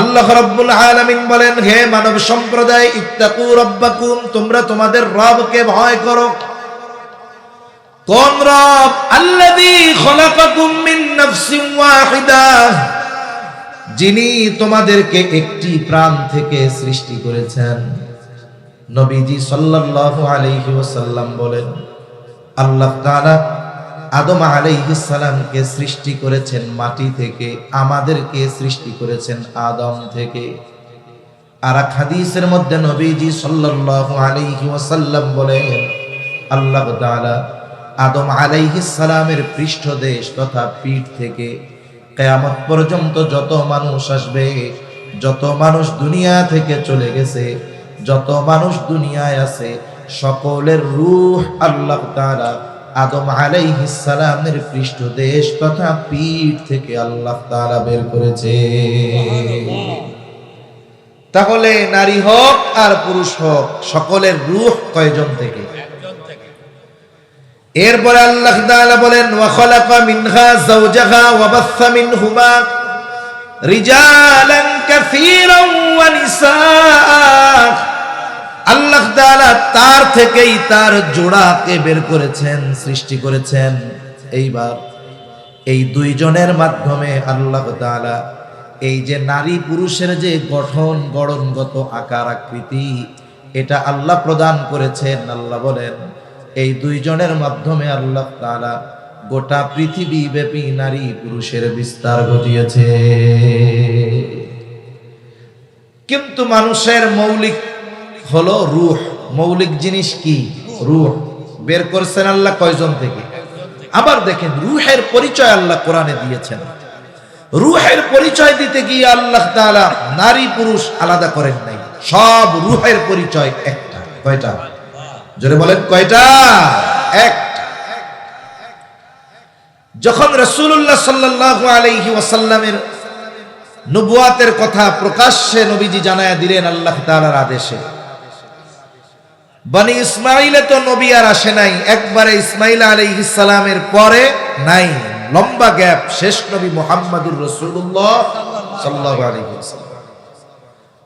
আল্লাহ রাব্বুল আলামিন বলেন, হে মানব সম্প্রদায়, ইত্তাকু রাব্বাকুম, তোমরা তোমাদের রবকে ভয় করো। কোন রব? আল্লাযী খলাকাকুম মিন নাফসিন ওয়াহিদাহ, যিনি তোমাদেরকে একটি প্রাণ থেকে সৃষ্টি করেছেন। নবীজি সাল্লাল্লাহু আলাইহি ওয়াসাল্লাম বলেন, আল্লাহ তাআলা আদম আলাইহিস সালামকে সৃষ্টি করেছেন মাটি থেকে, আমাদেরকে সৃষ্টি করেছেন আদম থেকে। আর এক হাদিসের মধ্যে নবীজি সাল্লাল্লাহু আলাইহি ওয়াসাল্লাম বলেন, আল্লাহ তাআলা আদম আলাইহিস সালামের পৃষ্ঠদেশ তথা পিঠ থেকে কিয়ামত পর্যন্ত যত মানুষ আসবে, যত মানুষ দুনিয়া থেকে চলে গেছে, যত মানুষ দুনিয়ায় আছে, সকলের রূহ আল্লাহ তাআলা আদম আলাইহিস সালামের পৃষ্ঠদেশ তথা পিঠ থেকে আল্লাহ তাআলা বের করেছে। তাহলে নারী হোক আর পুরুষ হোক, সকলের রূহ কয়জন থেকে? এরপরে আল্লাহ তাআলা বলেন, ওয়া খালাকা মিনহা যাওজাহা ওয়া বাসসা মিনহুমা রিজালান কাসীরান ওয়া নিসাআ। আল্লাহ তাআলা তার থেকেই তার জোড়াকে বের করেছেন, সৃষ্টি করেছেন। এইবার এই দুইজনের মাধ্যমে আল্লাহ তাআলা এই যে নারী পুরুষের যে গঠন, গড়নগত আকার আকৃতি, এটা আল্লাহ প্রদান করেছেন। আল্লাহ বলেন, এই দুইজনের মাধ্যমে আল্লাহ তাআলা গোটা পৃথিবী ব্যাপী নারী পুরুষের বিস্তার ঘটিয়েছে। কিন্তু মানুষের মৌলিক হলো রূহ। মৌলিক জিনিস কি? রূহ। বের করছেন আল্লাহ কয়জন থেকে? আবার দেখেন, রূহের পরিচয় আল্লাহ কোরআনে দিয়েছেন। রূহের পরিচয় দিতে গিয়ে আল্লাহ তাআলা নারী পুরুষ আলাদা করেন নাই, সব রূহের পরিচয় একটা। কয়টা? জোরে বলেন, কয়টা? একটা। যখন রাসূলুল্লাহ সাল্লাল্লাহু আলাইহি ওয়াসাল্লামের নবুয়াতের কথা প্রকাশ্যে নবীজি জানায়া দিলেন আল্লাহ তাআলার আদেশে, বনি ইসমাইলে তো নবী আর আসে নাই, একবারে ইসমাইল আলাইহিস সালামের পরে নাই, লম্বা গ্যাপ, শেষ নবী মুহাম্মদুর রাসূলুল্লাহ সাল্লাল্লাহু আলাইহি ওয়াসাল্লাম।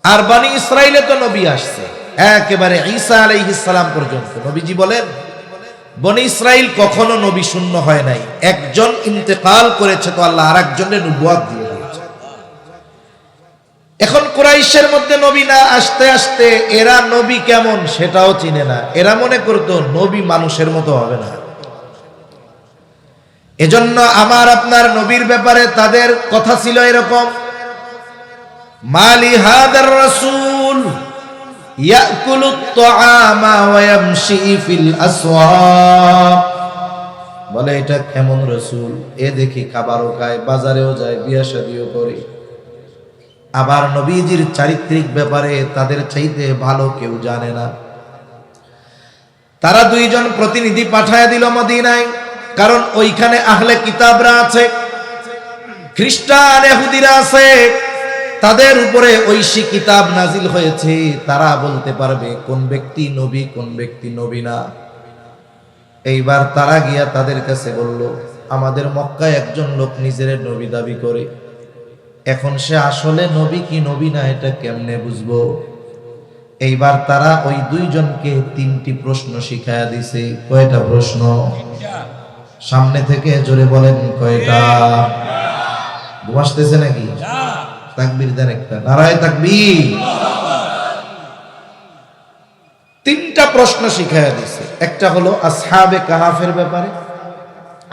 আর বনি ইসরাইলে তো নবী আসছে একেবারে ঈসা আলাইহিস সালাম পর্যন্ত। নবীজি বলেন, বনি ইসরাইল কখনো নবী শূন্য হয় নাই, একজন ইন্তেকাল করেছে তো আল্লাহ আরেকজনের নবুয়ত দিয়ে দিয়েছে। এখন কুরাইশের মধ্যে নবী না আসতে আসতে এরা নবী কেমন সেটাও চিনে না। এরা মনে করতো নবী মানুষের মতো হবে না। এজন্য আমার আপনার নবীর ব্যাপারে তাদের কথা ছিল এরকম, মালি হাদার রাসূল ইয়াকুলুত তাআমা ওয়া ইয়ামশি ফিল আসওয়াক। বলে, এটা কেমন রাসূল, এ দেখি খাবারও খায়, বাজারেও যায়, বিয়ে শাদিও করে। আবার নবীজির চারিত্রিক ব্যাপারে তাদের চাইতে ভালো কেউ জানে না। তারা দুইজন প্রতিনিধি পাঠায় দিল মদিনায়, কারণ ওইখানে আহলে কিতাবরা আছে, খ্রিস্টান ইহুদিরা আছে, তাদের উপরে ঐশী কিতাব নাজিল হয়েছে। তারা বলতে পারবে কোন ব্যক্তি নবী, কোন ব্যক্তি নবী না। এইবার তারা গিয়া তাদের কাছে বলল, আমাদের মক্কায় একজন লোক নিজের নবী দাবি করে, এখন সে আসলে নবী কি নবী না এটা কেমনে বুঝবো? এইবার তারা ওই দুইজনকে তিনটি প্রশ্ন শিখায়া দিছে। কয়টা প্রশ্ন? সামনে থেকে জোরে বলেন, কয়টা? ঘুমাসতেছে নাকি? তাকবীর দেন একটা, নারায়ে তাকবীর। তিনটা প্রশ্ন শিখায়া দিছে। একটা হলো আসহাবে কাহাফের ব্যাপারে,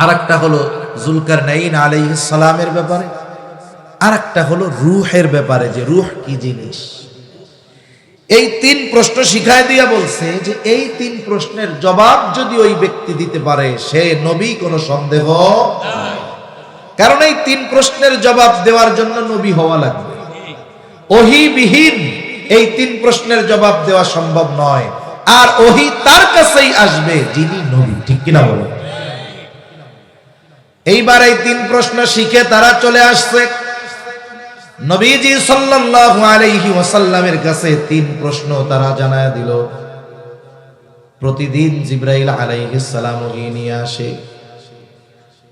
আরেকটা হলো যুলকারনাইন আলাইহিস সালামের ব্যাপারে, আরেকটা হলো রূহের ব্যাপারে, যে রূহ কি জিনিস। এই তিন প্রশ্ন শিখায় দিয়া বলছে যে এই তিন প্রশ্নের জবাব যদি ওই ব্যক্তি দিতে পারে সে নবী, কোনো সন্দেহ নাই। কারণ এই তিন প্রশ্নের জবাব দেওয়ার জন্য নবী হওয়া লাগবে। ওহীবিহীন এই তিন প্রশ্নের জবাব দেওয়া সম্ভব নয়। আর ওহী তার কাছেই আসবে যিনি নবী, ঠিক কিনা বলো? এইবার এই তিন প্রশ্ন শিখে তারা চলে আসছে নবীজি সাল্লাল্লাহু আলাইহি ওয়াসাল্লামের কাছে। তিন প্রশ্ন তারা জানায়া দিল। প্রতিদিন জিবরাইল আলাইহিস সালাম ওহী নিয়ে আসে,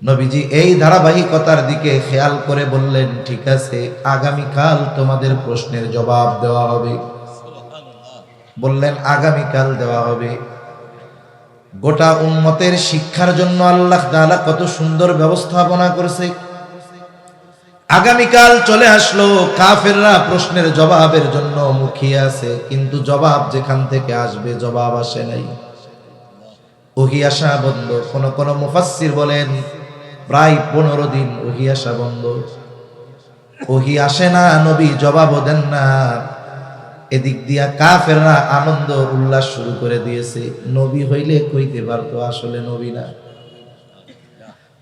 নবীজি এই ধারাবাহিকতার দিকে খেয়াল করে বললেন, ঠিক আছে, আগামীকাল তোমাদের প্রশ্নের জবাব দেওয়া হবে। বললেন আগামীকাল দেওয়া হবে। গোটা উম্মতের শিক্ষার জন্য আল্লাহ তাআলা কত সুন্দর ব্যবস্থাপনা করেছে। আগামীকাল চলে আসলো, কাফেররা প্রশ্নের জবাবের জন্য মুখিয়ে আছে, কিন্তু জবাব যেখান থেকে আসবে জবাব আসে নাই, ওহী আসা বন্ধ। কোন কোন মুফাসসির বলেন প্রায় 15 দিন ওহী আসা বন্ধ, ওহী আসে না, নবী জবাবও দেন না। এদিক দিয়া কাফেররা আনন্দ উল্লাস শুরু করে দিয়েছে। নবী হইলে কইতে পারতো আসলে নবী না।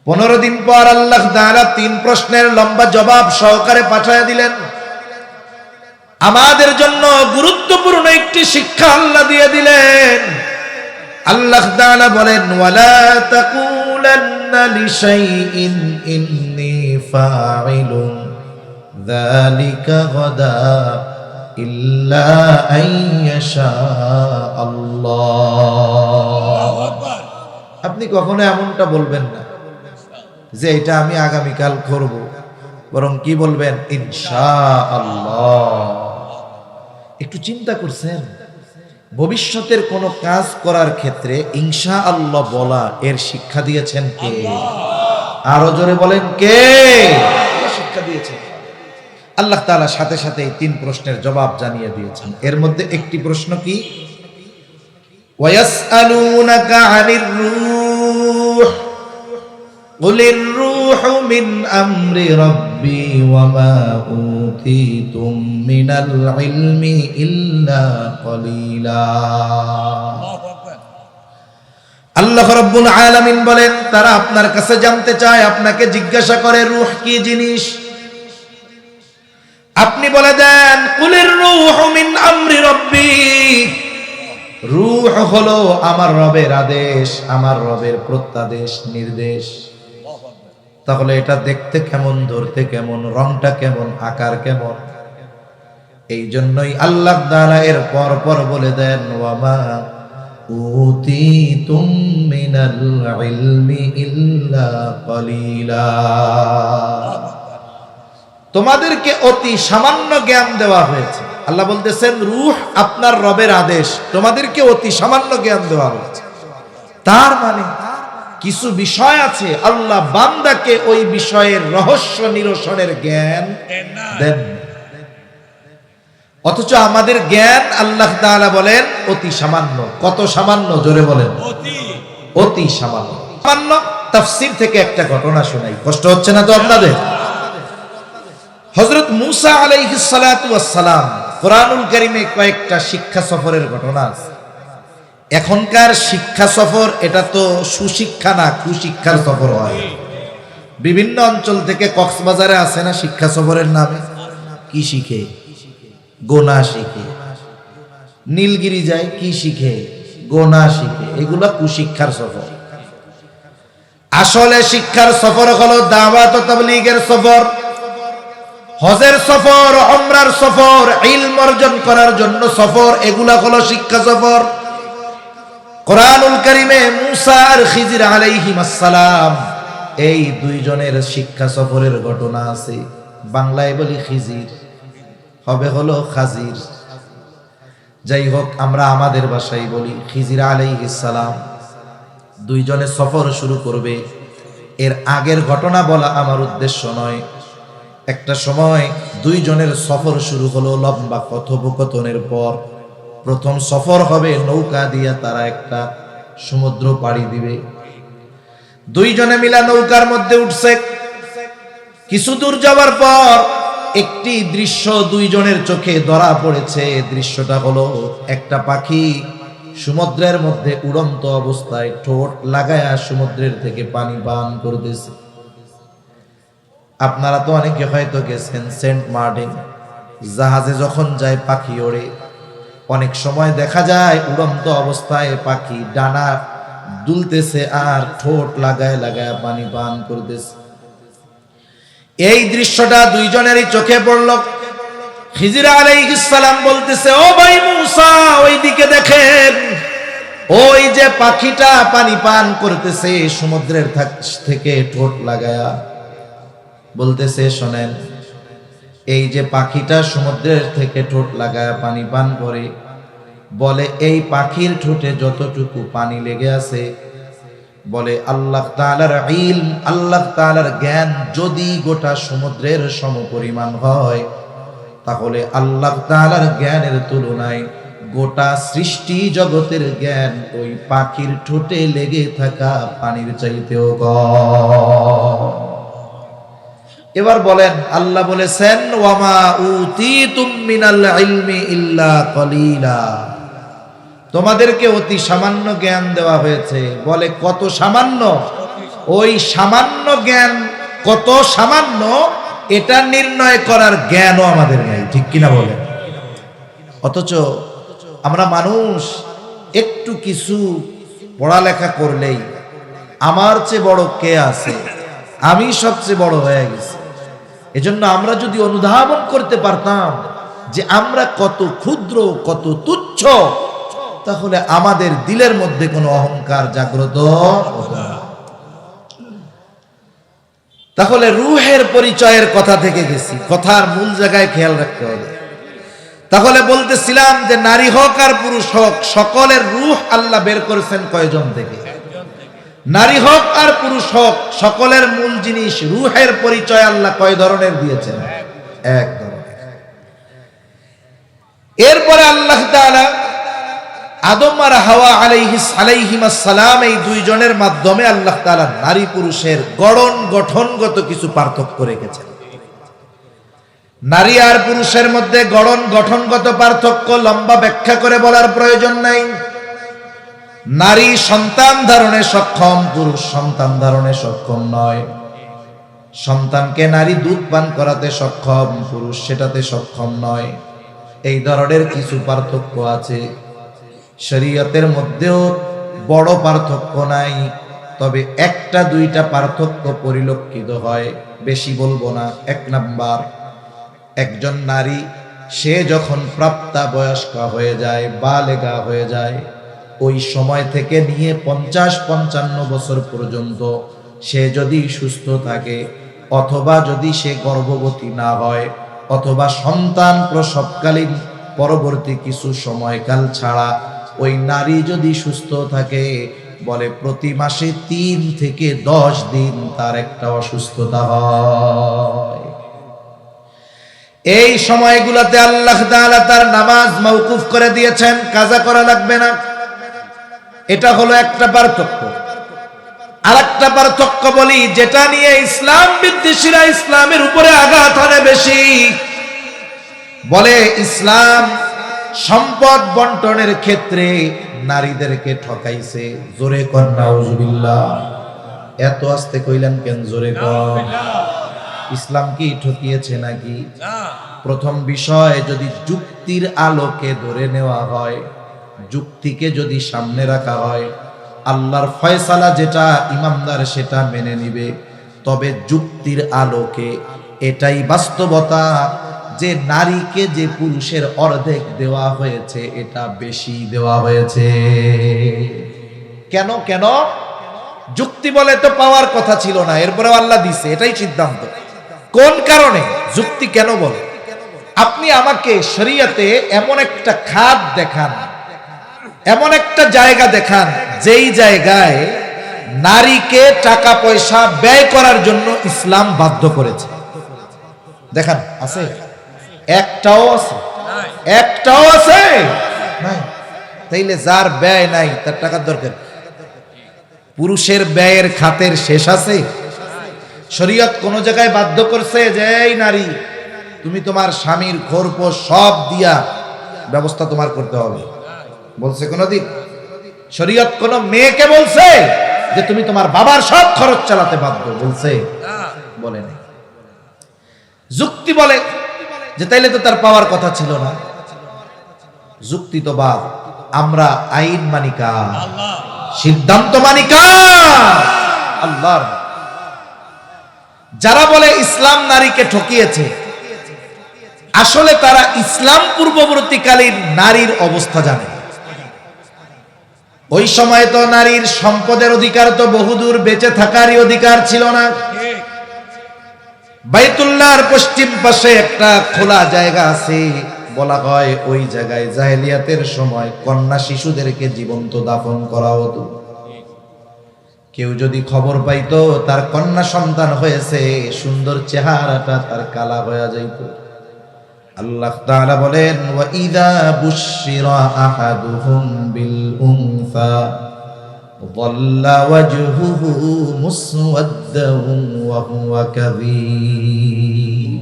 15 দিন পর আল্লাহ তাআলা 3 প্রশ্নের লম্বা জবাব সহকারে পাঠিয়ে দিলেন। আমাদের জন্য গুরুত্বপূর্ণ একটি শিক্ষা আল্লাহ দিয়ে দিলেন। আল্লাহ তাআলা বলেন, ওয়ালা তাকুলান্না লিশাইইন ইন্নী ফাইলুন যালিকা গাদা ইল্লা আইয়াশা আল্লাহ। আপনি কখনো এমনটা বলবেন না যে এটা আমি আগামীকাল করব, বরং কি বলবেন? ইনশাআল্লাহ। একটু চিন্তা করছেন, ভবিষ্যতের কোনো কাজ করার ক্ষেত্রে ইনশাআল্লাহ বলা এর শিক্ষা দিয়েছেন কে? আরো জোরে বলেন, কে শিক্ষা দিয়েছেন? আল্লাহ তাআলা সাথে সাথে 3 প্রশ্নের জবাব জানিয়ে দিয়েছেন। এর মধ্যে একটি প্রশ্ন কি? ওয়ায়াসআলুনাকা আনির রূহ কুলির রূহু মিন আমরি রাব্বি ওয়া মা উতীতুম মিনাল ইলমি ইল্লা কলিলা। আল্লাহ রাব্বুল আলামিন বলেন, তারা আপনার কাছে জানতে চায়, আপনাকে জিজ্ঞাসা করে রূহ কি জিনিস। আপনি বলে দেন, কুলির রূহু মিন আমরি রাব্বি, রূহ হলো আমার রবের আদেশ, আমার রবের প্রত্যাদেশ, নির্দেশ। তাহলে এটা দেখতে কেমন, ধরতে কেমন, রংটা কেমন, আকার কেমন? এই জন্যই আল্লাহ তাআলা এর পর পর বলে দেন, ওয়া মা উতীতুম মিনাল ইলমি ইল্লা কলিলা, তোমাদেরকে অতি সামান্য জ্ঞান দেওয়া হয়েছে। আল্লাহ বলতেছেন রূহ আপনার রবের আদেশ, তোমাদেরকে অতি সামান্য জ্ঞান দেওয়া হয়েছে। তার মানে কিছু বিষয় আছে আল্লাহ বান্দাকে ওই বিষয়ের রহস্য নিরসনের জ্ঞান দেন, অথচ আমাদের জ্ঞান আল্লাহ তাআলা বলেন অতি সামান্য। কত সামান্য? জোরে বলেন, অতি সামান্য। সামান্য তাফসীর থেকে একটা ঘটনা শোনাই, কষ্ট হচ্ছে না তো আপনাদের? হযরত মূসা আলাইহিস সালাতু ওয়াস সালাম, কোরআনুল কারীমে কয়েকটা শিক্ষা সফরের ঘটনা আছে। এখনকার শিক্ষা সফর এটা তো সুশিক্ষা না, কুশিক্ষার সফর হয়। বিভিন্ন অঞ্চল থেকে কক্সবাজারে আসে না শিক্ষা সফরের নামে, কি শিখে? গোনা শিখে। নীলগিরি যায়, কি শিখে? গোনা শিখে। এগুলা কুশিক্ষার সফর। আসলে শিক্ষার সফর হলো দাওয়াত ও তাবলীগের সফর, হজের সফর, উমরার সফর, ইলম অর্জন করার জন্য সফর। এগুলা হলো শিক্ষা সফর। কোরআনুল কারীমে মূসা আর খিজির আলাইহিস সালাম, এই দুইজনের শিক্ষা সফরের ঘটনা আছে। বাংলায় বলি খিজির, হবে হলো খাজির। যাই হোক, আমরা আমাদের ভাষায় বলি খিজির আলাইহিস সালাম। দুইজনে সফর শুরু করবে। এর আগের ঘটনা বলা আমার উদ্দেশ্য নয়। একটা সময় দুইজনের সফর শুরু হলো লম্বা কথোপকথনের পর। প্রথম সফর হবে নৌকা দিয়া, তারা একটা সমুদ্র পাড়ি দিবে। দুইজনে মিলা নৌকার মধ্যে উঠছে। কিছু দূর যাওয়ার পর একটি দৃশ্য দুইজনের চোখে ধরা পড়েছে। দৃশ্যটা হলো একটা পাখি সমুদ্রের মধ্যে উড়ন্ত অবস্থায় ঠোঁট লাগায়া সমুদ্রের থেকে পানি পান করতেছে। আপনারা তো অনেকে হয়তো গেছেন সেন্ট মার্টিন, জাহাজে যখন যায় পাখি ওড়ে, অনেক সময় দেখা যায় উড়ন্ত অবস্থায় পাখি ডানা দুলতেছে আর ঠোঁট লাগায় লাগায় পানি পান করতেছে। এই দৃশ্যটা দুইজনেরই চোখে পড়ল। খিজির আলাইহিস সালাম বলতেছে, ও ভাই মূসা, ওইদিকে দেখেন, ওই যে পাখিটা পানি পান করতেছে সমুদ্রের থেকে ঠোঁট লাগায়া, বলতেছে শোনেন, এই যে পাখিটা সমুদ্রের থেকে ঠোঁট লাগায়া পানি পান করে, বলে এই পাখির ঠোঁটে যতটুকু পানি লেগে আছে, বলে আল্লাহ তাআলার ইলম, আল্লাহ তাআলার জ্ঞান যদি গোটা সমুদ্রের সমপরিমাণ হয়, তাহলে আল্লাহ তাআলার জ্ঞানের তুলনায় গোটা সৃষ্টি জগতের জ্ঞান ওই পাখির ঠোঁটে লেগে থাকা পানির চাইতেও কম। এবার বলেন, আল্লাহ বলেছেন ওয়ামা উতিতুম মিনাল ইলমি ইল্লা কলিলা, তোমাদেরকে অতি সামান্য জ্ঞান দেওয়া হয়েছে। বলে কত সামান্য? ওই সামান্য জ্ঞান কত সামান্য এটা নির্ণয় করার জ্ঞানও আমাদের নেই, ঠিক কিনা বলেন? অথচ আমরা মানুষ একটু কিছু পড়ালেখা করলেই আমার চেয়ে বড় কে আছে, আমি সবচেয়ে বড় হয়ে গেছি। এজন্য আমরা যদি অনুধাবন করতে পারতাম যে আমরা কত ক্ষুদ্র, কত তুচ্ছ, তাহলে আমাদের দিলের মধ্যে কোনো অহংকার জাগ্রত হতো না। তাহলে রূহের পরিচয়ের কথা থেকে গেছি, কথার মূল জায়গায় খেয়াল রাখতে হবে। তাহলে বলতেছিলাম যে নারী হোক আর পুরুষ হোক, সকলের রূহ আল্লাহ বের করেছেন কয়জন থেকে? নারী হোক আর পুরুষ হোক, সকলের মূল জিনিস রূহের পরিচয় আল্লাহ কয় ধরনের দিয়েছেন? এক ধরনের। এরপরে আল্লাহ তাআলা আদম আর হাওয়া আলাইহিমাস সালাম এই দুইজনের মাধ্যমে আল্লাহ তাআলা নারী পুরুষের গঠনগত কিছু পার্থক্য রেখেছেন। নারী আর পুরুষের মধ্যে গঠনগত পার্থক্য লম্বা ব্যাখ্যা করে বলার প্রয়োজন নাই। নারী সন্তান ধারণে সক্ষম, পুরুষ সন্তান ধারণে সক্ষম নয়। সন্তানকে নারী দুধ পান করাতে সক্ষম, পুরুষ সেটাতে সক্ষম নয়। এই ধরনের কিছু পার্থক্য আছে। শরীয়তের মধ্যেও বড় পার্থক্য নাই, তবে একটা দুইটা পার্থক্য পরিলক্ষিত হয়, বেশি বলবো না। এক নাম্বার, একজন নারী সে যখন প্রাপ্তবয়স্কা হয়ে যায়, বালেগা হয়ে যায়, ওই সময় থেকে নিয়ে 50-55 বছর পর্যন্ত সে যদি সুস্থ থাকে, অথবা যদি সে গর্ভবতী না হয়, অথবা সন্তান প্রসবকালীন পরবর্তী কিছু সময়কাল ছাড়া ওই নারী যদি সুস্থ থাকে, বলে প্রতি মাসে 3 থেকে 10 দিন তার একটা অসুস্থতা হয়। এই সময়গুলোতে আল্লাহ তাআলা তার নামাজ মওকুফ করে দিয়েছেন, কাজা করা লাগবে না। এটা হলো একটা পার্থক্য। আরেকটা পার্থক্য বলি, যেটা নিয়ে ইসলাম বিদ্বেষীরা ইসলামের উপরে আঘাত হানে বেশি। বলে ইসলাম সম্পদ বন্টনের ক্ষেত্রে নারীদেরকে ঠকাইছে। জোরে কর নাউজুবিল্লাহ। এত আস্তে কইলেন কেন? জোরে কর। ইসলাম কি ঠকিয়েছে নাকি? প্রথম বিষয়, যদি যুক্তির আলোকে ধরে নেওয়া হয়, যুক্তিকে যদি সামনে রাখা হয়, আল্লাহর ফয়সালা যেটা ইমানদার সেটা মেনে নিবে। তবে যুক্তির আলোকে এটাই বাস্তবতা যে নারীকে যে পুরুষের অর্ধেক দেওয়া হয়েছে, এটা বেশি দেওয়া হয়েছে। কেন? যুক্তি বলে তো পাওয়ার কথা ছিল না, এরপরেও আল্লাহ দিছে, এটাই সিদ্ধান্ত। কোন কারণে? যুক্তি কেন বলে? আপনি আমাকে শরীয়তে এমন একটা খাত দেখান, এমন একটা জায়গা দেখান, যেই জায়গায় নারীকে টাকা পয়সা ব্যয় করার জন্য ইসলাম বাধ্য করেছে। দেখান, আছে? একটাও আছে? একটাও আছে? নাই। তাইলে যার ব্যয় নাই তার টাকার দরকার। পুরুষের ব্যয়ের খাতের শেষ আছে? শরীয়ত কোন জায়গায় বাধ্য করছে যে এই নারী, তুমি তোমার স্বামীর খোরপোশ সব দিয়া ব্যবস্থা তোমার করতে হবে? বলছে কোনদিন? শরীয়ত কোন মেয়েকে বলছে যে তুমি তোমার বাবার সব খরচ চালাতে বাধ্য? বলছে? বলে নাই। যুক্তি বলে যে তাইলে তো তার পাওয়ার কথা ছিল না। যুক্তি তো বাদ, আমরা আইন মানিকা, সিদ্ধান্ত মানিকা আল্লাহর। যারা বলে ইসলাম নারীকে ঠকিয়েছে, আসলে তারা ইসলাম পূর্ববর্তীকালীন নারীর অবস্থা জানে। ওই সময় তো নারীর সম্পদের অধিকার তো বহুদূর, বেঁচে থাকারই অধিকার ছিল না। বাইতুল্লাহর পশ্চিম পাশে একটা খোলা জায়গা আছে, বলা হয় ওই জায়গায় জাহেলিয়াতের সময় কন্যা শিশুদেরকে জীবন্ত দাফন করা হতো। কেউ যদি খবর পাইতো তার কন্যা সন্তান হয়েছে, সুন্দর চেহারাটা তার কালা হয়ে যাইত। আল্লাহ তাআলা বলেন, ওয়া ইযা বুশশিরা আহাদুহুম বিল উনসা যাল্লা ওয়াজহুহু মুসওয়াদ্দান ওয়া হুয়া কাযীব।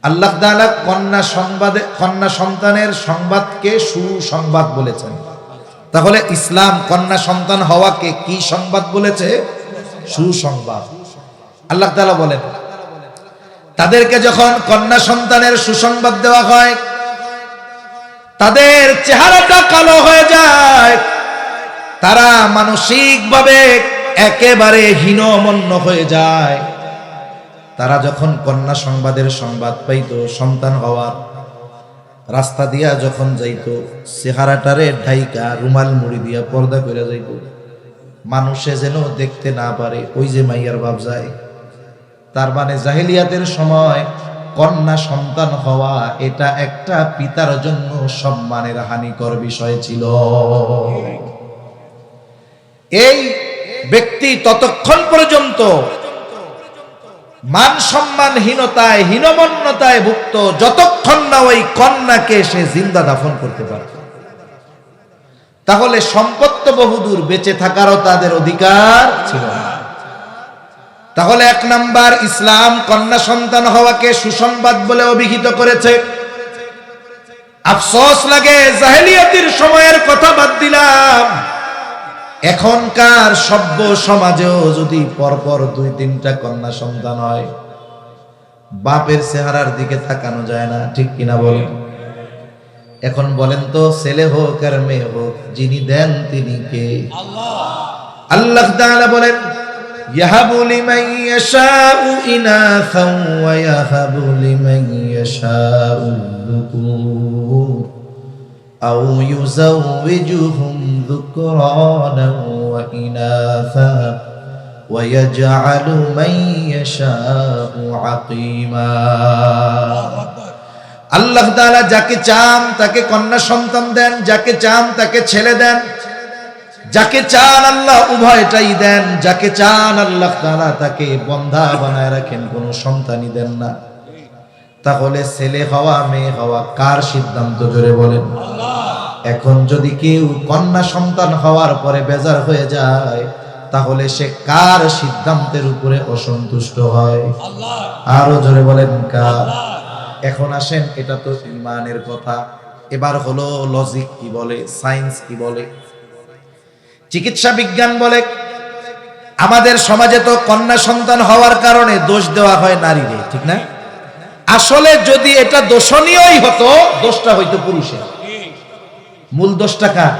আল্লাহ তাআলা কন্যা সন্তানের সংবাদকে সুসংবাদ বলেছেন। তাহলে ইসলাম কন্যা সন্তান হওয়াকে কি সংবাদ বলেছে? সুসংবাদ। আল্লাহ তাআলা বলেন, তাদেরকে যখন কন্যা সন্তানের সুসংবাদ দেওয়া হয়, তাদের চেহারাটা কালো হয়ে যায়, তারা মানসিকভাবে একেবারে হীনমন্য হয়ে যায়। তারা যখন কন্যা সংবাদ পাইতো, সন্তান হওয়ার রাস্তা দিয়া যখন যাইতো, চেহারাটারে ঢাইকা রুমাল মুড়ি দিয়া পর্দা করে যাইতো, মানুষে যেন দেখতে না পারে ওই যে মাইয়ার বাপ যায়। তার মানে জাহেলিয়াতের সময় কন্যা সন্তান হওয়া এটা একটা পিতার জন্য সম্মানের হানিকর বিষয় ছিল। এই ব্যক্তি ততক্ষণ পর্যন্ত মান সম্মানহীনতায়, হীনমন্যতায় ভুক্ত যতক্ষণ না ওই কন্যাকে সে জিন্দা দাফন করতে পারত। তাহলে সম্পদ তো বহুদূর, বেঁচে থাকারও তাদের অধিকার ছিল না। তাহলে এক নাম্বার, ইসলাম কন্যা সন্তান হওয়াকে সুসংবাদ বলে অভিহিত করেছে। আফসোস লাগে, জাহেলিয়াতের সময়ের কথা বাদ দিলাম, এখনকার সভ্য সমাজেও যদি পরপর 2-3টা কন্যা সন্তান হয়, বাপের চেহারার দিকে তাকানো যায় না, ঠিক কিনা বলেন? এখন বলেন তো, ছেলে হোক আর মেয়ে হোক, যিনি দেন তিনি কে? আল্লাহ তাআলা বলেন, ইয়াহাবু লিমান ইয়াশাউ ইনাসান ওয়া ইয়াহাবু লিমান ইয়াশাউ যুকুর আও ইউযাওয়িজুহুম যুকরানা ওয়া ইনাসা ওয়া ইয়াজআলু মান ইয়াশাউ আকীমা। আল্লাহ তাআলা যাকে চান তাকে কন্যা সন্তান দেন, যাকে চান তাকে ছেলে দেন, যাকে চান আল্লাহ উভয়টাই দেন, যাকে চান আল্লাহ তাআলা তাকে বন্ধা বানায় রাখেন, কোনো সন্তানই দেন না। তাহলে ছেলে হওয়া মেয়ে হওয়া কার সিদ্ধান্ত? জোরে বলেন। এখন যদি কেউ কন্যা সন্তান হওয়ার পরে বেজার হয়ে যায়, তাহলে সে কার সিদ্ধান্তের উপরে অসন্তুষ্ট হয়? আরো জোরে বলেন, কার? এখন আসেন, এটা তো ঈমানের কথা। এবার হলো লজিক কি বলে, সায়েন্স কি বলে, চিকিৎসা বিজ্ঞান বলে। আমাদের সমাজে তো কন্যা সন্তান হওয়ার কারণে দোষ দেওয়া হয় নারীরে, ঠিক না? আসলে যদি এটা দোষণীয়ই হতো, দোষটা হইতো পুরুষের। মূল দোষটা কার?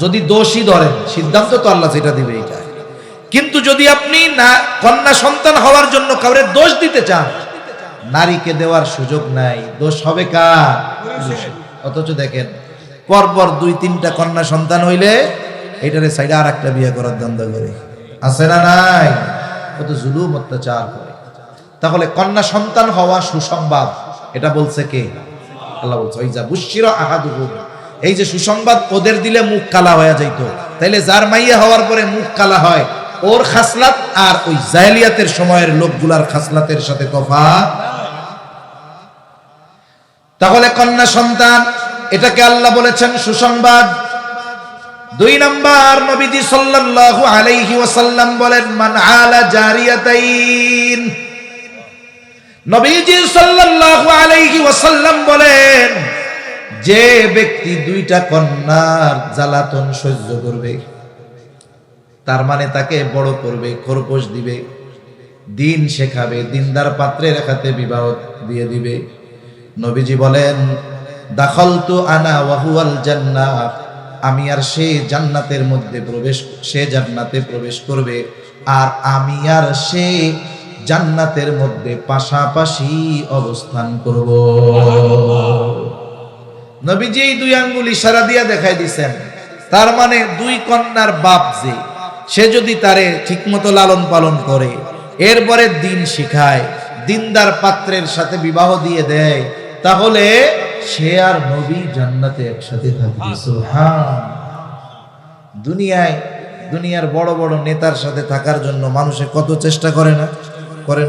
যদি দোষই ধরেন, সিদ্ধান্ত তো আল্লাহ যেটা দিবে এটা। কিন্তু যদি আপনি না কন্যা সন্তান হওয়ার জন্য কাউরে দোষ দিতে চান, নারীকে দেওয়ার সুযোগ নাই, দোষ হবে কার? অথচ দেখেন, পরপর 2-3টা কন্যা সন্তান হইলে এটারে সাইডে আর একটা বিয়ে করার ধান্দা করে, আছে না নাই? কত জুলুম অত্যাচার করে। তাহলে কন্যা সন্তান হওয়া সুসংবাদ, এটা বলছে কে? আল্লাহ বলছে, ওই যা বুশশিরা আহাদুহুম, এই যে সুসংবাদ ওদের দিলে মুখ কালা হয়ে যাইত, তাইলে যার মাইয়া হওয়ার পরে মুখ কালা হয়, ওর খাসলাত আর ওই জাহেলিয়াতের সময়ের লোকগুলার খাসলাতের সাথে তফাৎ। তাহলে কন্যা সন্তান, এটাকে আল্লাহ বলেছেন সুসংবাদ। 2 নাম্বার, নবীজি সাল্লাল্লাহু আলাইহি ওয়াসাল্লাম বলেন, মান আলা জারিয়াতাইন, নবীজি সাল্লাল্লাহু আলাইহি ওয়াসাল্লাম বলেন, যে ব্যক্তি 2টা কন্যার জ্বালাতন সহ্য করবে, তার মানে তাকে বড় করবে, খরপোশ দিবে, দিন শেখাবে, দিনদার পাত্রের হাতে বিবাহ দিয়ে দিবে। নবীজি বলেন, দাখালতু আনা ওয়া হুয়াল জান্নাহ, আমি আর সে জান্নাতের মধ্যে সে জান্নাতে প্রবেশ করবে, আর আমি আর সে জান্নাতের মধ্যে পাশাপাশি অবস্থান করব। নবীজি 2 আঙ্গুল ইশারা দিয়া দেখাই দিয়েছেন, তার মানে দুই কন্যার বাপ যে, সে যদি তারে ঠিকমতো লালন পালন করে, এরপরে দিন শিখায়, দিনদার পাত্রের সাথে বিবাহ দিয়ে দেয়, তাহলে সে আর নবী জান্নাতে একসাথে থাকবে। সুবহান। দুনিয়ার বড় বড় নেতার সাথে থাকার জন্য মানুষে কত চেষ্টা করে না? করে।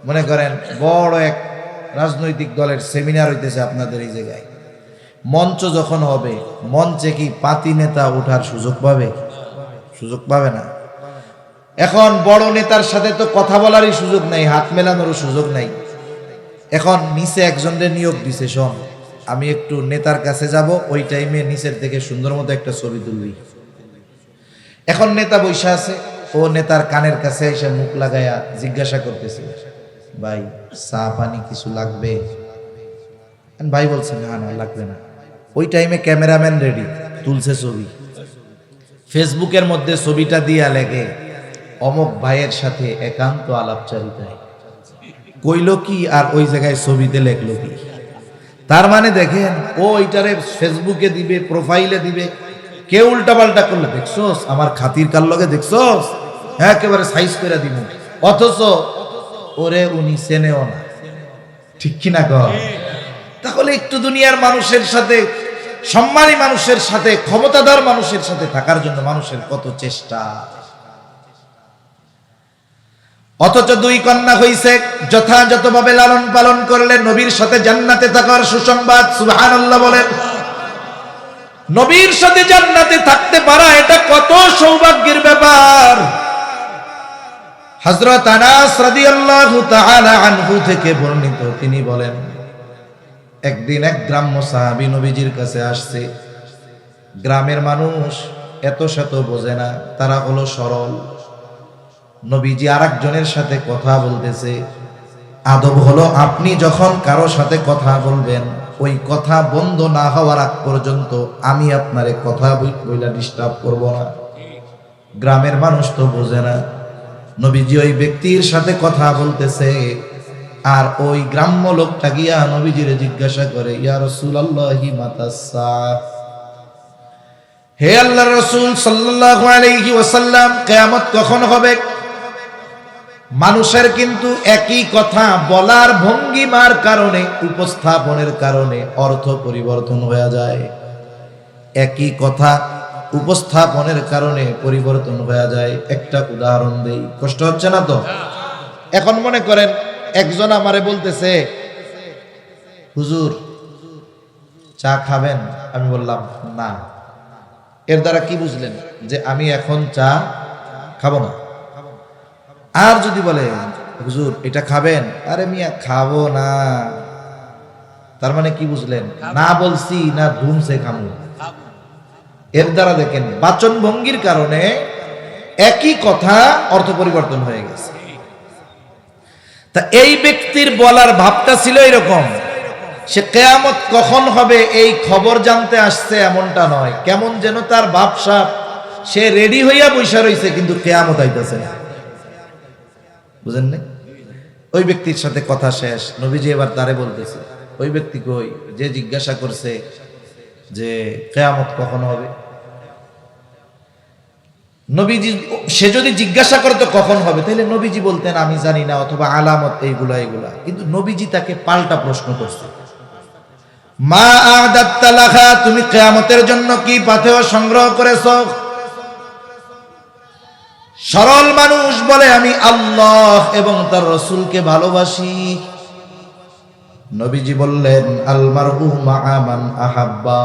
মনে করেন বড় এক রাজনৈতিক দলের সেমিনার হইতেছে আপনাদের এই জায়গায়, মঞ্চ যখন হবে, মঞ্চে কি পাতি নেতা ওঠার সুযোগ পাবে? সুযোগ পাবে না। এখন বড় নেতার সাথে তো কথা বলারই সুযোগ নাই, হাত মেলানোরও সুযোগ নাই। এখন নিচে একজনের নিয়োগ দিছে, শোন আমি একটু নেতার কাছে যাব, ওই টাইমে নিচের থেকে সুন্দর মতো একটা ছবি তুলবি। এখন নেতা বৈশা আছে, ও নেতার কানের কাছে এসে মুখ লাগায়া জিজ্ঞাসা করতেছে, ভাই চা পানি কিছু লাগবে? ভাই বলছে না না লাগবে না। ওই টাইমে ক্যামেরাম্যান রেডি, তুলছে ছবি, ফেসবুকের মধ্যে ছবিটা দিয়া লেগে অমুক ভাইয়ের সাথে একান্ত আলাপচারিতায়। কইল কি আর ওই জায়গায় ছবিতে লেখলো কি? তার মানে দেখেন, ও ওইটারে ফেসবুকে দিবে, প্রোফাইলে দিবে, কেউ উল্টা পাল্টা করলে দেখছোস আমার খাতির কার লগে দেখছোস, হ্যাঁ একেবারে সাইজ করে দিব, অথচ ওরে উনি চেনেও না। ঠিক কিনা কর? তাহলে একটু দুনিয়ার মানুষের সাথে, সম্মানী মানুষের সাথে, ক্ষমতাধর মানুষের সাথে থাকার জন্য মানুষের কত চেষ্টা। অথচ দুই কন্যা হইছে, যথাযথভাবে লালন পালন করলে নবীর সাথে জান্নাতে থাকার সুসংবাদ। সুবহানাল্লাহ বলেন। নবীর সাথে জান্নাতে থাকতে পারা এটা কত সৌভাগ্যের ব্যাপার। হযরত আনাস রাদিয়াল্লাহু তাআলা আনহু থেকে বর্ণিত, তিনি বলেন, একদিন এক গ্রাম্য সাহাবী নবীজির কাছে আসছে। গ্রামের মানুষ এত শত বোঝে না, তারা হলো সরল। নবীজি আরেকজনের সাথে কথা বলতেছে। আদব হলো আপনি যখন কারো সাথে কথা বলবেন, ওই কথা বন্ধ না হওয়ার আগ পর্যন্ত আমি আপনারে কথা বইলা ডিস্টার্ব করব না। গ্রামের মানুষ তো বোঝে না। নবীজি ওই ব্যক্তির সাথে কথা বলতেছে, আর ওই গ্রাম্য লোকটা গিয়া নবীজিরে জিজ্ঞাসা করে, ইয়া রাসূলুল্লাহি মাতাসসা, হে আল্লাহর রাসূল সাল্লাল্লাহু আলাইহি ওয়াসাল্লাম, কিয়ামত কখন হবে? মানুষের কিন্তু একই কথা বলার ভঙ্গিমার কারণে, উপস্থাপনের কারণে অর্থ পরিবর্তন হয়ে যায়। একই কথা উপস্থাপনের কারণে পরিবর্তন হয়ে যায়। একটা উদাহরণ দেই, কষ্ট হচ্ছে না তো? এখন মনে করেন একজন আমারে বলতেছে, হুজুর চা খাবেন? আমি বললাম না। এর দ্বারা কি বুঝলেন? যে আমি এখন চা খাবো না। আর যদি বলে, হুজুর এটা খাবেন? আরে মিয়া খাবো না। তার মানে কি বুঝলেন? না বলছি না ধুমসে খামু। এর দ্বারা দেখেন বাচন ভঙ্গির কারণে একই কথা অর্থ পরিবর্তন হয়ে গেছে। তা এই ব্যক্তির বলার ভাবটা ছিল এরকম, সে কিয়ামত কখন হবে এই খবর জানতে আসছে এমনটা নয়। কেমন যেন তার ভাবসাব, সে রেডি হইয়া বৈশা রইছে, কিন্তু কিয়ামত আইতাছে না। বুঝেন না? ওই ব্যক্তির সাথে কথা শেষ, নবীজি এবার তারে বলতেছে, ওই ব্যক্তি কই? যে জিজ্ঞাসা করছে যে কিয়ামত কখন হবে। নবীজি, সে যদি জিজ্ঞাসা করতো কখন হবে, তাহলে নবীজি বলতেন আমি জানি না, অথবা আলামত এইগুলা। কিন্তু নবীজি তাকে পাল্টা প্রশ্ন করছে, মা আ'দাত্তা লাহা, তুমি কিয়ামতের জন্য কি পাথেয় সংগ্রহ করেছো? সরল মানুষ বলে আমি আল্লাহ এবং তার রাসূলকে ভালোবাসি। নবীজি বললেন, আল মারউ মা'a মান আহাব্বা,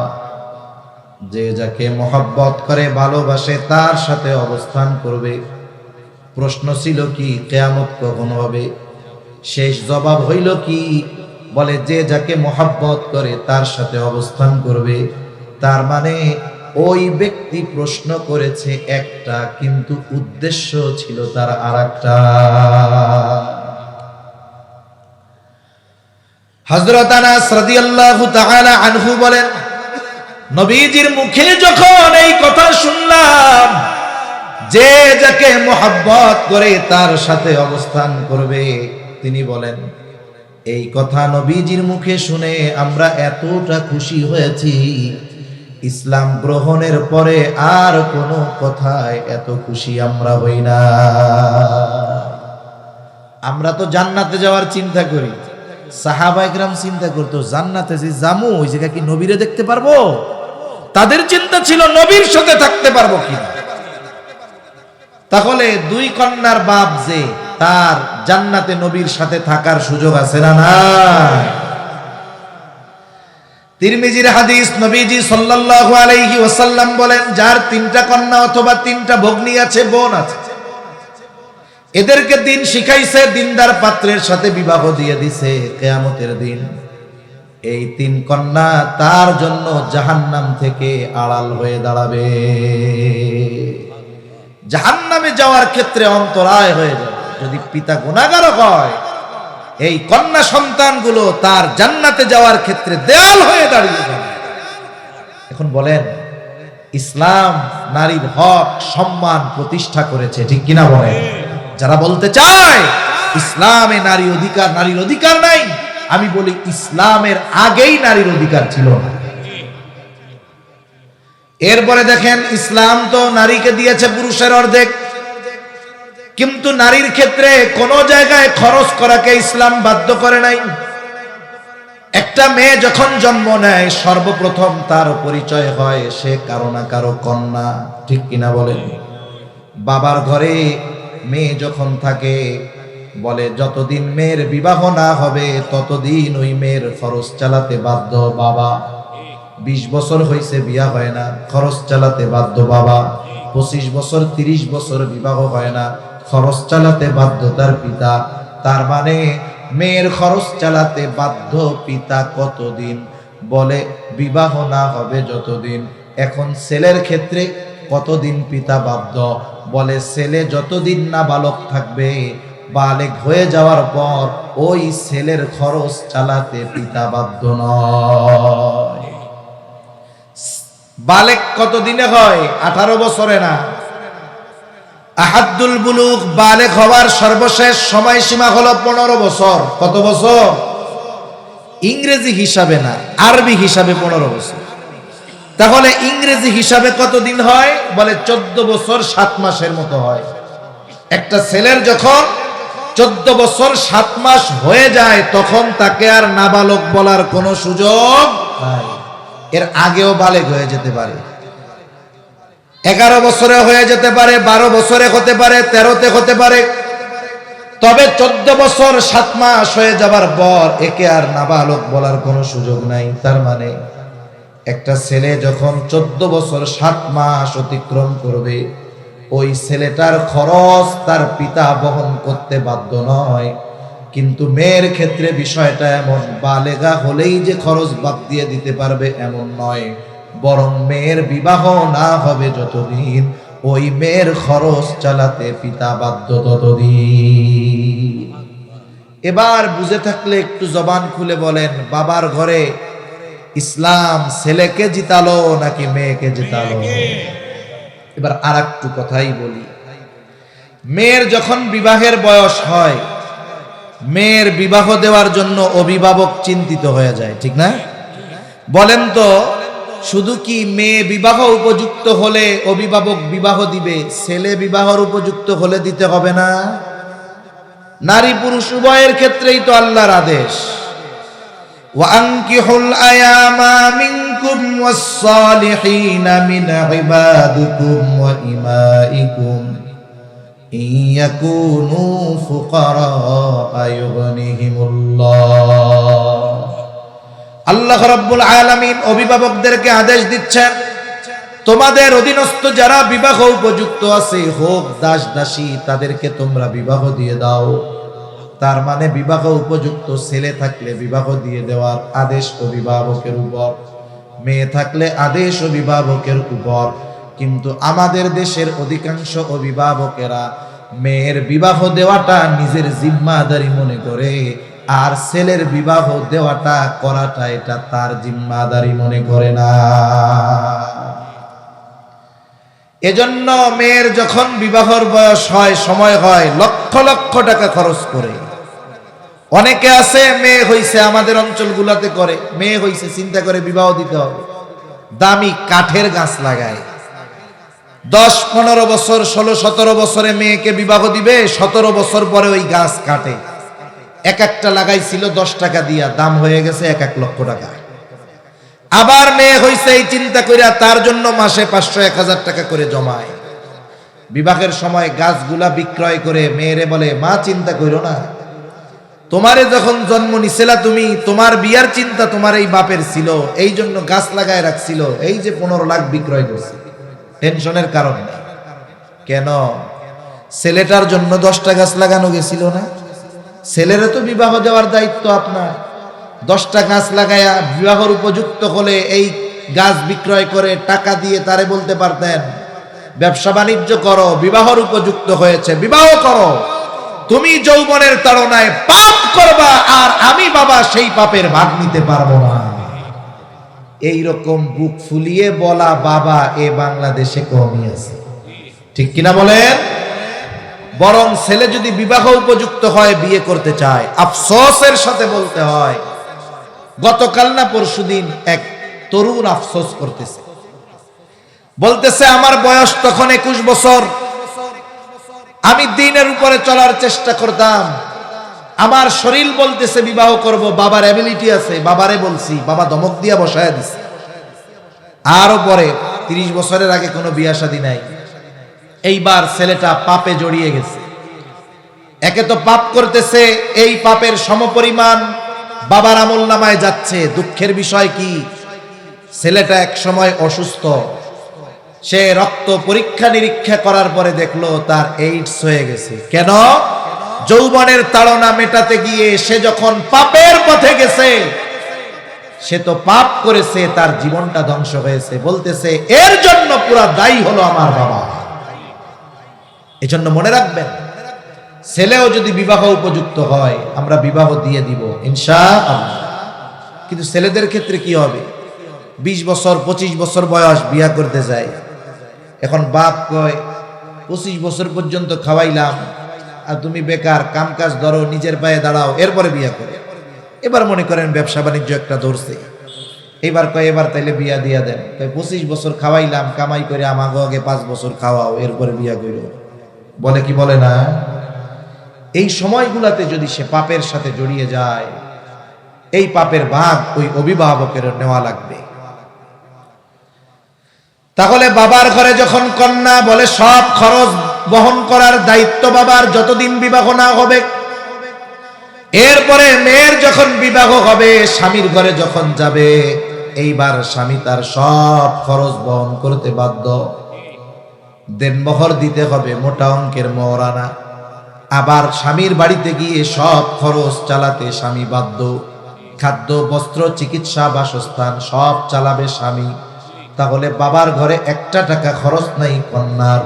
যে যাকে মহব্বত করে ভালোবাসে তার সাথে অবস্থান করবে। প্রশ্ন ছিল কি কিয়ামত কখন হবে? শেষ জবাব হইল কি? বলে যে যাকে মহব্বত করে তার সাথে অবস্থান করবে। তার মানে ওই ব্যক্তি প্রশ্ন করেছে একটা, কিন্তু উদ্দেশ্য ছিল তার আরেকটা। হযরত আনাস রাদিয়াল্লাহু তাআলা আনহু বলেন, নবীজির মুখে যখন এই কথা শুনলাম, যে যাকে মহব্বত করে তার সাথে অবস্থান করবে, তিনি বলেন, এই কথা নবীজির মুখে শুনে আমরা এতটা খুশি হয়েছি, ইসলাম গ্রহণের পরে আর কোনো কথায় এত খুশি আমরা হই না। আমরা তো জান্নাতে যাওয়ার চিন্তা করি, সাহাবা ইকরাম চিন্তা করতো জান্নাতে যে জামু ওই জায়গায় কি নবীরে দেখতে পারবো। তাদের চিন্তা ছিল নবীর সাথে থাকতে পারবো কিনা। তাহলে দুই কন্যার বাপ যে, তার জান্নাতে নবীর সাথে থাকার সুযোগ আছে না নাই? তিরমিজির হাদিস, নবীজি সাল্লাল্লাহু আলাইহি ওয়াসাল্লাম বলেন, যার তিনটা কন্যা অথবা তিনটা ভগ্নী আছে, বোন আছে, এদেরকে দিন শিখাইছে, দিনদার পাত্রের সাথে বিবাহ দিয়ে দিছে, কিয়ামতের দিন এই তিন কন্যা তার জন্য জাহান্নাম থেকে আড়াল হয়ে দাঁড়াবে। জাহান্নামে যাওয়ার ক্ষেত্রে অন্তরায় হয়ে যাবে। যদি পিতা গুনাহগার হয়, এই কন্যা সন্তানগুলো তার জান্নাতে যাওয়ার ক্ষেত্রে দেয়াল হয়ে দাঁড়িয়ে যাবে। এখন বলেন, ইসলাম নারীর হক সম্মান প্রতিষ্ঠা করেছে, ঠিক কিনা বলেন? যারা বলতে চায় ইসলামে নারীর অধিকার নাই, আমি বলি ইসলামের আগেই নারীর অধিকার ছিল না। এরপরে দেখেন, ইসলাম তো নারীকে দিয়েছে পুরুষের অর্ধেক, কিন্তু নারীর ক্ষেত্রে কোন জায়গায় খরচ করাকে ইসলাম বাধ্য করে নাই। একটা মেয়ে যখন জন্ম নেয়, সর্বপ্রথম তার পরিচয় হয় সে কারো না কারো কন্যা, ঠিক কিনা বলেন? বাবার ঘরে মেয়ে যখন থাকে, বলে যতদিন মেয়ের বিবাহ না হবে ততদিন ওই মেয়ের খরচ চালাতে বাধ্য বাবা। 20 বছর হয়েছে বিয়া হয় না, খরচ চালাতে বাধ্য বাবা। 25 বছর 30 বছর বিবাহ হয় না, খরচ চালাতে বাধ্য তার পিতা। তার মানে মেয়ের খরচ চালাতে বাধ্য পিতা কতদিন? বলে বিবাহ না হবে যতদিন। এখন ছেলের ক্ষেত্রে কতদিন পিতা বাধ্য? বলে ছেলে যতদিন না বালক থাকবে, বালেগ হয়ে যাওয়ার পর ওই ছেলের খরচ চালাতে পিতা বাধ্য নয়। বালেগ কতদিনে হয়? 18 বছরে না। আহাদুল বুলুগ, বালেগ হওয়ার সর্বশেষ সময়সীমা হলো 15 বছর। কত বছর? ইংরেজি হিসাবে না, আরবি হিসাবে 15 বছর। তাহলে ইংরেজি হিসাবে কতদিন হয়? বলে 14 বছর 7 মাসের মতো হয়। একটা ছেলের যখন 14 বছর 7 মাস হয়ে যায়, তখন তাকে আর নাবালক বলার কোনো সুযোগ নাই। এর আগেও বালেগ হয়ে যেতে পারে, 11 বছরে হয়ে যেতে পারে, 12 বছরে হতে পারে, 13তে হতে পারে। তবে 14 বছর 7 মাস হয়ে যাবার পর একে আর নাবালক বলার কোনো সুযোগ নাই। তার মানে একটা ছেলে যখন 14 বছর 7 মাস অতিক্রম করবে, ওই ছেলেটার খরচ তার পিতা বহন করতে বাধ্য নয়। কিন্তু মেয়ের ক্ষেত্রে বিষয়টা এমন, বালেগা হলেই যে খরচ বাদ দিয়ে দিতে পারবে এমন নয়, বরং মেয়ের বিবাহ না হবে যতদিন, ওই মেয়ের খরচ চালাতে পিতা বাধ্য ততদিন। এবার বুঝে থাকলে একটু জবান খুলে বলেন, বাবার ঘরে ইসলাম ছেলেকে জিতালো নাকি মেয়েকে জিতালো? এবার আর একটু কথাই বলি, মেয়ের যখন বিবাহের বয়স হয়, মেয়ের বিবাহ দেওয়ার জন্য অভিভাবক চিন্তিত হয়ে যায়, ঠিক না? বলেন তো, শুধু কি মেয়ে বিবাহ উপযুক্ত হলে অভিভাবক বিবাহ দিবে, ছেলে বিবাহর উপযুক্ত হলে দিতে হবে না? নারী পুরুষ উভয়ের ক্ষেত্রেই তো আল্লাহর আদেশ, ওয়ানকিহুল আয়ামা মিনকুম ওয়াস-সালিহিনা মিন ইবাদিকুম ওয়া ইমাইকুম ইয়াকুনু ফুকারা ইউগনিহিমুল্লাহ। আল্লাহ রাব্বুল আলামিন অভিভাবকদেরকে আদেশ দিচ্ছেন, তোমাদের অধীনস্থ যারা বিবাহ উপযুক্ত আছে, হোক দাস দাসী, তাদেরকে তোমরা বিবাহ দিয়ে দাও। তার মানে বিবাহ উপযুক্ত ছেলে থাকলে বিবাহ দিয়ে দেওয়ার আদেশ অভিভাবকের উপর, মেয়ে থাকলে আদেশ অভিভাবকের উপর। কিন্তু আমাদের দেশের অধিকাংশ অভিভাবকেরা মেয়ের বিবাহ দেওয়াটা নিজের জিম্মাদারি মনে করে, আর ছেলের বিবাহ দেওয়াটা করাটা এটা তার জিম্মাদারি মনে করে না। এজন্য মেয়ের যখন বিবাহর বয়স হয়, সময় হয়, লক্ষ লক্ষ টাকা খরচ করে। অনেকে আছে মেয়ে হইছে, আমাদের অঞ্চলগুলোতে করে, মেয়ে হইছে চিন্তা করে বিবাহ দিতে হবে, দামি কাঠের গাছ লাগায়। 10-15 বছর 16-17 বছরে মেয়েকে বিবাহ দিবে, 17 বছর পরে ওই গাছ কাটে। এক একটা লাগাইছিল 10 টাকা দিয়া, দাম হয়ে গেছে 1 লক্ষ টাকা। আবার মেয়ে হইছে এই চিন্তা কইরা তার জন্য মাসে 500-1000 টাকা করে জমায়। বিবাহের সময় গাছগুলা বিক্রয় করে মেয়েরে বলে, মা চিন্তা কইরো না, তোমারে যখন জন্ম নিছিলা তুমি, তোমার বিয়ার চিন্তা তোমার এই বাপের ছিল, এই জন্য গাছ লাগায় রাখছিল, এই যে 15 লাখ বিক্রয় করছে, টেনশনের কারণ নেই। কেন? ছেলেটার জন্য 10টা গাছ লাগানো গেছিল না? ছেলেরও তো বিবাহ দেওয়ার দায়িত্ব আপনার। 10টা গাছ লাগায়া বিবাহের উপযুক্ত হলে এই গাছ বিক্রয় করে টাকা দিয়ে তারে বলতে পারতেন, ব্যবসা বাণিজ্য করো, বিবাহের উপযুক্ত হয়েছে, বিবাহ করো। তুমি যৌবনের তাড়নায় পাপ করবা, আর আমি বাবা সেই পাপের ভাগ নিতে পারবো না। এইরকম বুক ফুলিয়ে বলা বাবা এ বাংলাদেশে কমই আছে, ঠিক কিনা বলেন? বরং ছেলে যদি বিবাহ উপযুক্ত হয়, বিয়ে করতে চায়, আফসোসের সাথে বলতে হয়, গতকাল না পরশুদিন এক তরুণ আফসোস করতেছে, বলতেছে আমার বয়স তখন 21 বছর, আমি দিনের উপরে চলার চেষ্টা করতাম, আমার শরীর বলতেছে বিবাহ করব, বাবার অ্যাবিলিটি আছে, বাবারে বলছি, বাবা ধমক দিয়া বসায় দিছে। আরো পরে 30 বছরের আগে কোনো বিয়া শাদী নাই। এইবার ছেলেটা পাপে জড়িয়ে গেছে। একে তো পাপ করতেছে, এই পাপের সমপরিমাণ বাবার আমলনামায় যাচ্ছে। দুঃখের বিষয় কি, ছেলেটা এক সময় অসুস্থ, সে রক্ত পরীক্ষা নিরীক্ষা করার পরে দেখলো তার এইডস হয়ে গেছে। কেন? যৌবনের তাড়না মেটাতে গিয়ে সে যখন পাপের পথে গেছে, সে তো পাপ করেছে, তার জীবনটা ধ্বংস হয়েছে। বলতেছে এর জন্য পুরা দায়ী হলো আমার বাবা। এজন্য মনে রাখবেন, ছেলেও যদি বিবাহ উপযুক্ত হয় আমরা বিবাহ দিয়ে দিব ইনশাআল্লাহ। কিন্তু ছেলেদের ক্ষেত্রে কি হবে? 20 বছর 25 বছর বয়স বিয়া করতে যায়। এখন বাপ কয় 25 বছর পর্যন্ত খাওয়াইলাম, আর তুমি বেকার, কাম কাজ ধরো, নিজের পায়ে দাঁড়াও, এরপরে বিয়া করে। এবার মনে করেন ব্যবসা বাণিজ্য একটা ধরছে, এবার কয় এবার তাইলে বিয়া দিয়া দেন। 25 বছর খাওয়াইলাম, কামাই করে আমাকে আগে 5 বছর খাওয়াও, এরপরে বিয়া করো। বলে কি বলে না? এই সময়গুলাতে যদি সে পাপের সাথে জড়িয়ে যায়, এই পাপের ভাগ ওই অভিভাবকের নেওয়া লাগবে। তাহলে বাবার ঘরে যখন কন্যা, বলে সব খরচ বহন করার দায়িত্ব বাবার যতদিন বিবাহ না হবে। এরপরে মেয়ের যখন বিবাহ হবে, স্বামীর ঘরে যখন যাবে, এইবার স্বামী তার সব খরচ বহন করতে বাধ্য। দেনমোহর দিতে হবে মোটা অঙ্কের মহারানা। আবার স্বামীর বাড়িতে গিয়ে সব খরচ চালাতে স্বামী বাধ্য। খাদ্য, বস্ত্র, চিকিৎসা, বাসস্থান সব চালাবে স্বামী। তাহলে বাবার ঘরে 1 টাকা খরচ নাই কন্যার,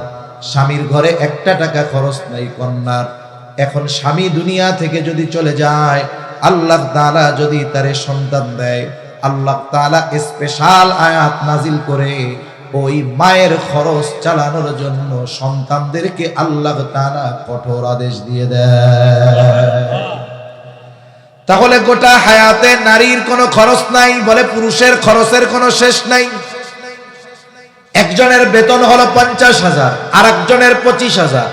স্বামীর ঘরে 1 টাকা খরচ নাই কন্যার। এখন স্বামী দুনিয়া থেকে যদি চলে যায়, আল্লাহ তাআলা যদি তারে সন্তান দেয়, আল্লাহ তাআলা স্পেশাল আয়াত নাজিল করে ওই মায়ের খরচ চালানোর জন্য সন্তানদেরকে আল্লাহ তাআলা কঠোর আদেশ দিয়ে দেয়। তাহলে গোটা হায়াতে নারীর কোনো খরচ নাই, বলে পুরুষের খরচের কোনো শেষ নাই। একজনের বেতন হলো 50,000, আর একজনের 25,000।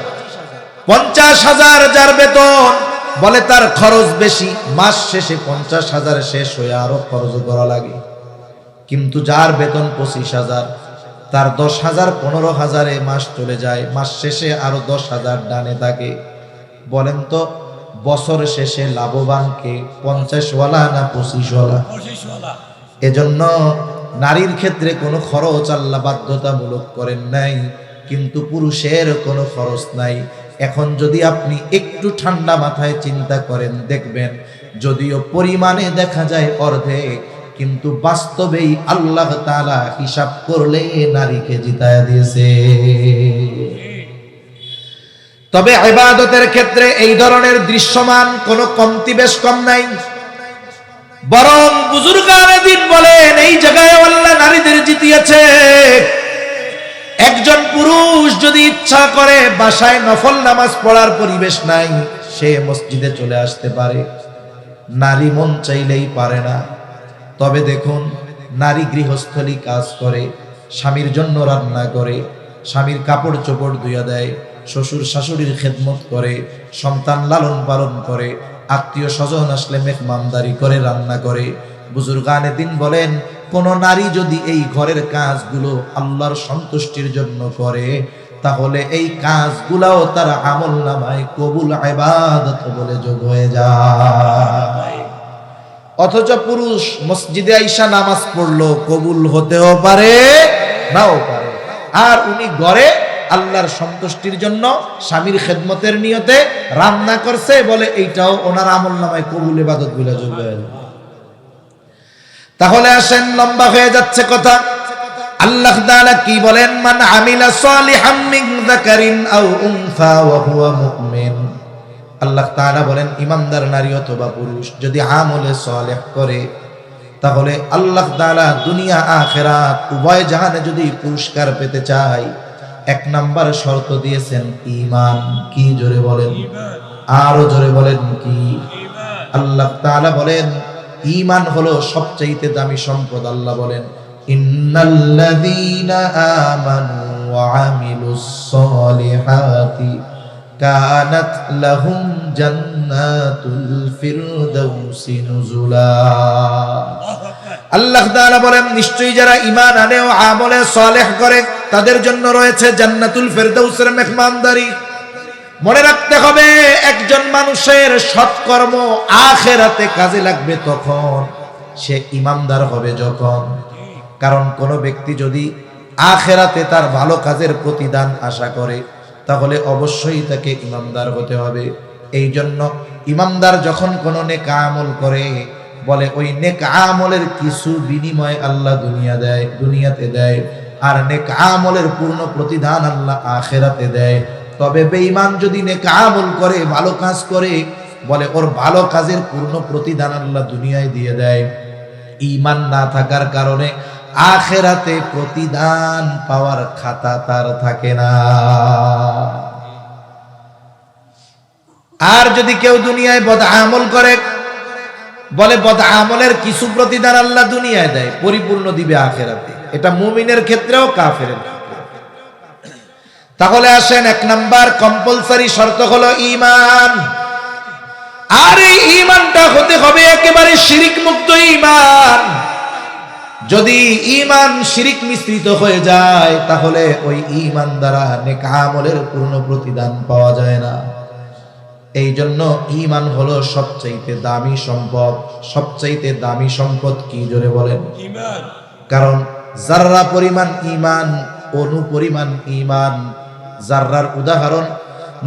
50,000 যার বেতন, বলে তার খরচ বেশি, মাস শেষে 50,000 শেষ হয়ে আরো খরচ করা লাগে। কিন্তু যার বেতন 25,000, তার 10,000 15,000 মাস চলে যায়, মাস শেষে আরো 10,000 ডানে থাকে। বলেন তো বছর শেষে লাভবান কে, 50 ওয়ালা না 25 ওয়ালা? এজন্য নারীর ক্ষেত্রে কোনো খরচ আল্লাহ বাধ্যতামূলক করেন নাই, কিন্তু পুরুষের কোনো খরচ নাই। এখন যদি আপনি একটু ঠান্ডা মাথায় চিন্তা করেন, দেখবেন যদিও পরিমাণে দেখা যায় অর্ধেক, কিন্তু বাস্তবেই আল্লাহ তাআলা হিসাব করলে নারীকে জিতায়া দিয়েছে। তবে ইবাদতের ক্ষেত্রে এই ধরনের দৃশ্যমান কোনো কমতি বেশ কম নাই। বরং বুজুর্গানে দিন বলেন, এই জায়গায় আল্লাহ নারীদের জিতিয়েছে। একজন পুরুষ যদি ইচ্ছা করে, বাসায় নফল নামাজ পড়ার পরিবেশ নাই, সে মসজিদে চলে আসতে পারে। নারী মন চাইলেই পারে না। তবে দেখুন, নারী গৃহস্থলী কাজ করে, স্বামীর জন্য রান্না করে, স্বামীর কাপড় চোপড় ধুইয়া দেয়, শ্বশুর শাশুড়ির খেদমত করে, সন্তান লালন পালন করে, আত্মীয় স্বজন আসলে মেহমানদারি করে, রান্না করে। বুজুর্গানে দিন বলেন, কোন নারী যদি এই ঘরের কাজগুলো আল্লাহর সন্তুষ্টির জন্য করে, তাহলে এই কাজগুলাও তার আমলনামায় কবুল ইবাদত বলে যোগ হয়ে যায়। অথচ পুরুষ মসজিদে আইসা নামাজ পড়লো, কবুল হতেও পারে নাও পারে। আর উনি ঘরে আল্লাহর সন্তুষ্টির জন্য স্বামীর খেদমতের নিয়তে রান্না করছে, বলে এইটাও ওনার আমলনামায় কবুল ইবাদত বলে যোগ হয়ে যায়। তাহলে আসেন, লম্বা হয়ে যাচ্ছে কথা। আল্লাহ তাআলা কি বলেন? মান আমিলা সালিহাম মিন যাকারিন আও উনসা ওয়া হুয়া মুমিন। আল্লাহ তাআলা বলেন, ইমানদার নারী অথবা পুরুষ যদি আমলে সালেহ করে, তাহলে আল্লাহ তাআলা দুনিয়া আখিরাত উভয় জাহানে যদি পুরস্কার পেতে চায়, এক নাম্বার শর্ত দিয়েছেন ঈমান। কি জোরে বলেন, আরো জোরে বলেন কি? আল্লাহ তাআলা বলেন ঈমান হলো সবচেয়ে দামি সম্পদ। আল্লাহ বলেন, ইন্নাল্লাযীনা আমানু ওয়া আমিলুস সালিহাতি কানাত লাহুম জান্নাতুল ফিরদাউসি নুজুলা। আল্লাহ তাআলা বলেন, নিশ্চয়ই যারা ঈমান আনে ও আমলে সালেহ করে, তাদের জন্য রয়েছে জান্নাতুল ফিরদাউসের মেহমানদারি। মনে রাখতে হবে, একজন মানুষের সৎকর্ম আখিরাতে কাজে লাগবে তখন, সে ঈমানদার হবে যখন। কারণ কোন ব্যক্তি যদি আখিরাতে তার ভালো কাজের প্রতিদান আশা করে, তাহলে অবশ্যই তাকে ঈমানদার হতে হবে। এই জন্য ঈমানদার যখন কোনো নেক আমল করে, বলে ওই নেক আমলের কিছু বিনিময় আল্লাহ দুনিয়াতে দেয়, আর নেক আমলের পূর্ণ প্রতিদান আল্লাহ আখিরাতে দেয়। তবে বেঈমান যদি নেক আমল করে, ভালো কাজ করে, বলে ওর ভালো কাজের পূর্ণ প্রতিদান আল্লাহ দুনিয়ায় দিয়ে দেয়। ঈমান না থাকার কারণে আখিরাতে প্রতিদান পাওয়ার খাতা তার থাকে না। আর যদি কেউ দুনিয়ায় বদ আমল করে, বলে বদ আমলের কিছু প্রতিদান আল্লাহ দুনিয়ায় দেয়, পরিপূর্ণ দিবে আখিরাতে। এটা মুমিনের ক্ষেত্রেও কাফেরের ক্ষেত্রেও। তাহলে আসেন, এক নাম্বার কম্পালসারি শর্ত হলো ঈমান। আর এই ঈমানটা হতে হবে একেবারে শিরিক মুক্ত ঈমান। যদি ঈমান শিরিক মিশ্রিত হয়ে যায়, তাহলে ওই ঈমান দ্বারা নেক আমলের পূর্ণ প্রতিদান পাওয়া যায় না। এই জন্য ঈমান হলো সবচাইতে দামি সম্পদ। সবচাইতে দামি সম্পদ কি জোরে বলেন? ঈমান। কারণ যাররা পরিমাণ ঈমান, অণু পরিমাণ ঈমান। জাররার উদাহরণ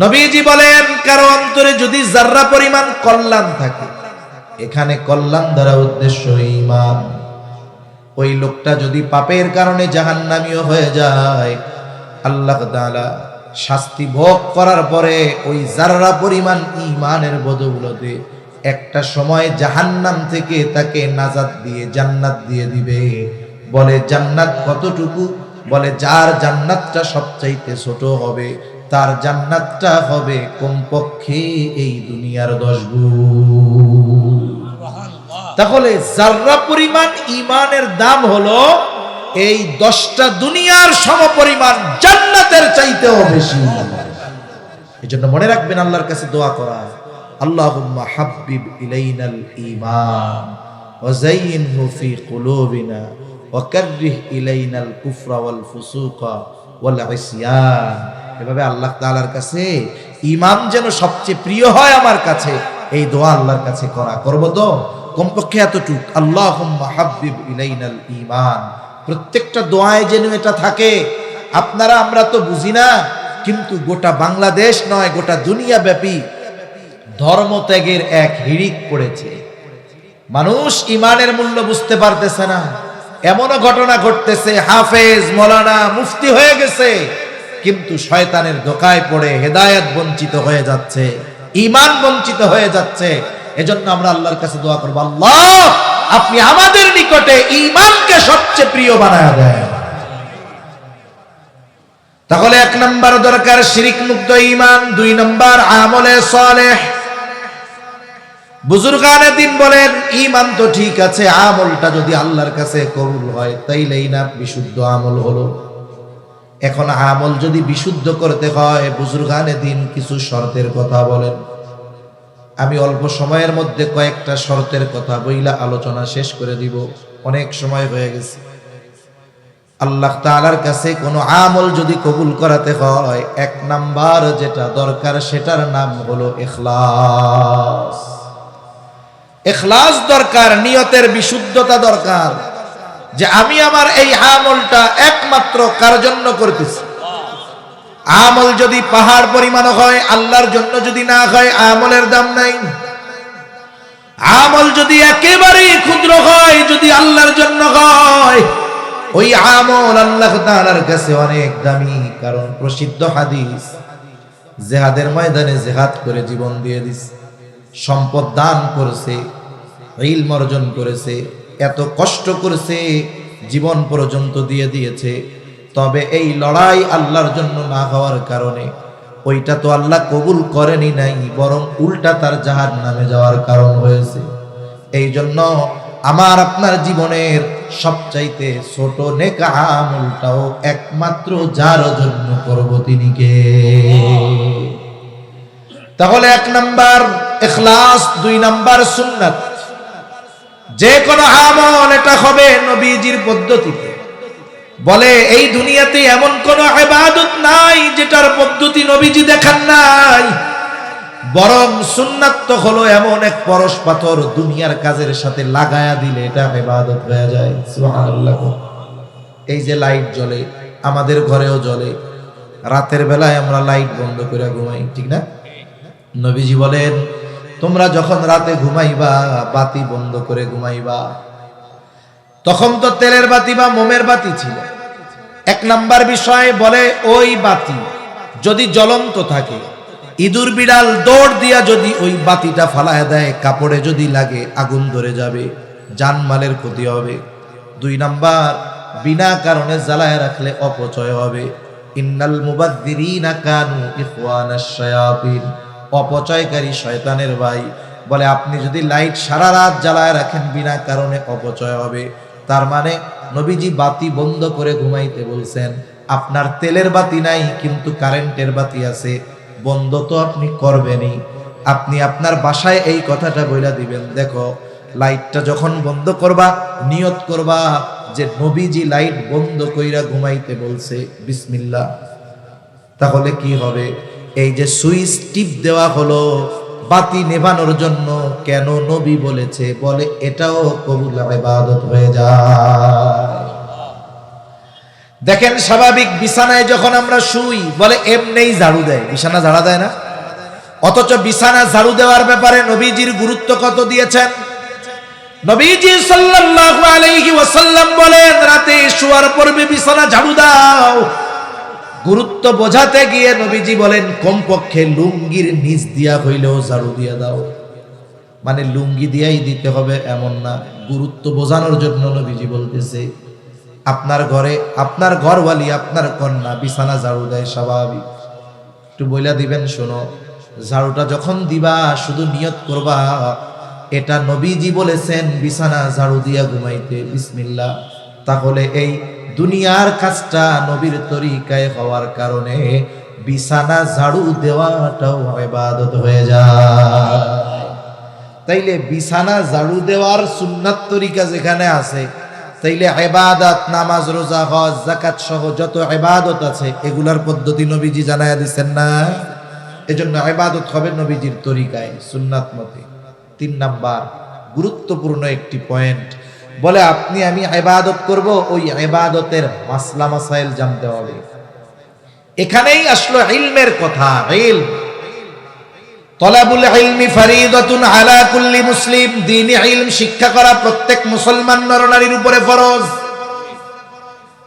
নবীজি বলেন, কারো অন্তরে যদি জাররা পরিমাণ কল্যাণ থাকে, এখানে কল্যাণ দ্বারা উদ্দেশ্য ঈমান, ওই লোকটা যদি পাপের কারণে জাহান্নামীও হয়ে যায়, আল্লাহ তাআলা শাস্তি ভোগ করার পরে ওই জাররা পরিমাণ ঈমানের বদৌলতে একটা সময় জাহান্নাম থেকে তাকে নাজাত দিয়ে জান্নাত দিয়ে দিবে। বলে জান্নাত কতটুকু? বলে যার জান্নাতটা সবচাইতে ছোট হবে, তার জান্নাতটা হবে কমপক্ষে এই দুনিয়ার 10 গুণ। তাহলে জাররা পরিমাণ ঈমানের দাম হলো এই 10টা দুনিয়ার সমপরিমাণ জান্নাতের চাইতেও বেশি। এজন্য মনে রাখবেন, আল্লাহর কাছে দোয়া করা, আল্লাহুম্মা হাব্বিব ইলাইনাল ঈমান ওয়া যায়্যিনহু ফি কুলুবিনা ওয়া কাররিহ ইলাইনাল কুফরা ওয়াল ফুসুকা ওয়াল ইসয়ান। এভাবে আল্লাহ তাআলার কাছে ঈমান যেন সবচেয়ে প্রিয় হয় আমার কাছে, এই দোয়া আল্লাহর কাছে করব তো কমপক্ষে এতটুক, আল্লাহুম্মা হাব্বিব ইলাইনাল ঈমান। প্রত্যেকটা দোয়ায় যেন এটা থাকে। আপনারা আমরা তো বুঝি না, কিন্তু গোটা বাংলাদেশ নয়, গোটা দুনিয়া ব্যাপী ধর্মত্যাগের এক হিড়িক পড়েছে। মানুষ ঈমানের মূল্য বুঝতে পারতেছে না। এমনও ঘটনা ঘটতেছে, হাফেজ মৌলানা মুফতি হয়ে গেছে, কিন্তু শয়তানের ধোঁকায় পড়ে হেদায়েত বঞ্চিত হয়ে যাচ্ছে, ঈমান বঞ্চিত হয়ে যাচ্ছে। এজন্য আমরা আল্লাহর কাছে দোয়া করব, আল্লাহ আপনি আমাদের নিকটে ঈমানকে সবচেয়ে প্রিয় বানায়া দেন। তাহলে 1 নাম্বার দরকার শিরিক মুক্ত ঈমান, 2 নাম্বার আমলে সালেহ। বুজুর্গানে দিন বলেন ঈমান তো ঠিক আছে, আমলটা যদি আল্লাহর কাছে কবুল হয় তাইলেই না বিশুদ্ধ আমল হলো। এখন আমল যদি বিশুদ্ধ করতে হয়, বুজুর্গানে দিন কিছু শর্তের কথা বলেন। আমি অল্প সময়ের মধ্যে কয়েকটা শর্তের কথা বইলা আলোচনা শেষ করে দিব, অনেক সময় হয়ে গেছে। আল্লাহ তাআলার কাছে কোনো আমল যদি কবুল করাতে হয়, এক নাম্বার যেটা দরকার সেটার নাম হলো ইখলাস। ইখলাস দরকার, নিয়তের বিশুদ্ধতা দরকার, যে আমি আমার এই আমলটা একমাত্র কার জন্য করতেছি। আমল যদি পাহাড় পরিমাণ হয়, আল্লাহর জন্য যদি না হয়, আমলের দাম নাই। আমল যদি একেবারেই ক্ষুদ্র হয়, যদি আল্লাহর জন্য হয়, ওই আমল আল্লাহ তাআলার কাছে অনেক দামি। কারণ প্রসিদ্ধ হাদিস, জিহাদের ময়দানে জিহাদ করে জীবন দিয়ে দিছে, সম্পদ দান করেছে, ইলম অর্জন করেছে, এত কষ্ট করেছে, জীবন পর্যন্ত দিয়ে দিয়েছে। তবে এই লড়াই আল্লাহর জন্য না হওয়ার কারণে ওইটা তো আল্লাহ কবুল করেনি নাই, বরং উল্টা তার জাহান্নামে যাওয়ার কারণ হয়েছে। এই জন্য আমার আপনার জীবনের সবচাইতে ছোট নেক আমলটাও একমাত্র যার জন্য করব তিনি কে। তাহলে এক নাম্বার ইখলাস, দুই নাম্বার সুন্নাত। যে কোনো আমল এটা হবে নবীজির পদ্ধতিতে। বলে এই দুনিয়াতে এমন কোন ইবাদত নাই যেটার পদ্ধতি নবীজি দেখান নাই, বরং সুন্নাত তো হলো এমন এক পরশ পাথর, দুনিয়ার কাজের সাথে লাগায়া দিলে এটা ইবাদত হয়ে যায়। সুবহানাল্লাহ। এই যে লাইট জ্বলে, আমাদের ঘরেও জ্বলে, রাতের বেলায় আমরা লাইট বন্ধ করে ঘুমাই, ঠিক না? নবীজি বলেন তোমরা যখন রাতে ঘুমাইবা বাতি বন্ধ করে ঘুমাইবা। তখন তো তেলের বাতি বা মোমের বাতি ছিল। এক নাম্বার বিষয় বলে ওই বাতি যদি জ্বলন্ত থাকে, ইঁদুর বিড়াল দৌড় দিয়া যদি ওই বাতিটা ফালায় দেয়, কাপড়ে যদি লাগে আগুন ধরে যাবে, জানমালের ক্ষতি হবে। দুই নাম্বার, বিনা কারণে জ্বালায় রাখলে অপচয় হবে। ইন্নাল মুবাযযিরিনা কানু ইখওয়ানাশ শায়াতিন, অপচয়কারী শয়তানের ভাই। বলে আপনি যদি লাইট সারা রাত জ্বালায় রাখেন বিনা কারণে অপচয় হবে। তার মানে নবীজি বাতি বন্ধ করে ঘুমাইতে বলছেন। আপনার তেলের বাতি নাই কিন্তু কারেন্টের বাতি আছে, বন্ধ তো আপনি করবেনই। আপনি আপনার বাসায় এই কথাটা বইলা দিবেন, দেখো লাইটটা যখন বন্ধ করবা নিয়ত করবা যে নবীজি লাইট বন্ধ কইরা ঘুমাইতে বলছে, বিসমিল্লাহ। তাহলে কি হবে? এই যে সুইচ টিপ দেওয়া হলো বাতি নেভানোর জন্য, কেন নবী বলেছে, বলে এটাও কবুল ইবাদত হয়ে যায়। দেখেন স্বাভাবিক বিছানায় যখন আমরা শুই, বলে এমনিই ঝাড়ু দেয়, বিছানা ঝাড়া দেয় না? অথচ বিছানা ঝাড়ু দেওয়ার ব্যাপারে নবীজির গুরুত্ব কত দিয়েছেন। নবীজি সাল্লাল্লাহু আলাইহি ওয়াসাল্লাম বলেন রাতে শোয়ার পূর্বে বিছানা ঝাড়ু দাও। গুরুত্ব বোঝাতে গিয়ে নবীজি বলেন কমপক্ষে লুঙ্গির নিচ দিয়া হইলেও ঝাড়ু দিয়া দাও। মানে লুঙ্গি দিয়াই দিতে হবে এমন না, গুরুত্ব বোঝানোর জন্য নবীজি বলতেছে। আপনার ঘরে আপনার ঘরওয়ালি, আপনার কন্যা বিছানা ঝাড়ু দেয়, স্বাভাবিক। একটু বইলা দিবেন, শোনো ঝাড়ুটা যখন দিবা শুধু নিয়ত করবা এটা নবীজি বলেছেন বিছানা ঝাড়ু দিয়া ঘুমাইতে, বিসমিল্লাহ। তাহলে এই দুনিয়ার কাজটা নবীর তরিকায় হওয়ার কারণে বিছানা ঝাড়ু দেওয়াটাও ইবাদত হয়ে যায়। তাইলে বিছানা ঝাড়ু দেওয়ার সুন্নাত তরিকা যেখানে আছে, তাইলে ইবাদত, নামাজ, রোজা, হজ, যাকাত সহ যত ইবাদত আছে এগুলার পদ্ধতি নবীজি জানায়া দিচ্ছেন না? এজন্য ইবাদত হবে নবীজির তরিকায়, সুন্নাত মতে। তিন নাম্বার গুরুত্বপূর্ণ একটি পয়েন্ট, বলে আপনি আমি ইবাদত করব, ওই ইবাদতের মাসলা মাসাইল জানতে হবে। এখানেই আসলো ইলমের কথা। ইলম, তলাবুল ইলমি ফরিদাতুন আলা কুল্লি মুসলিম। দ্বীনি ইলম শিক্ষা করা প্রত্যেক মুসলমান নরনারীর উপরে ফরজ।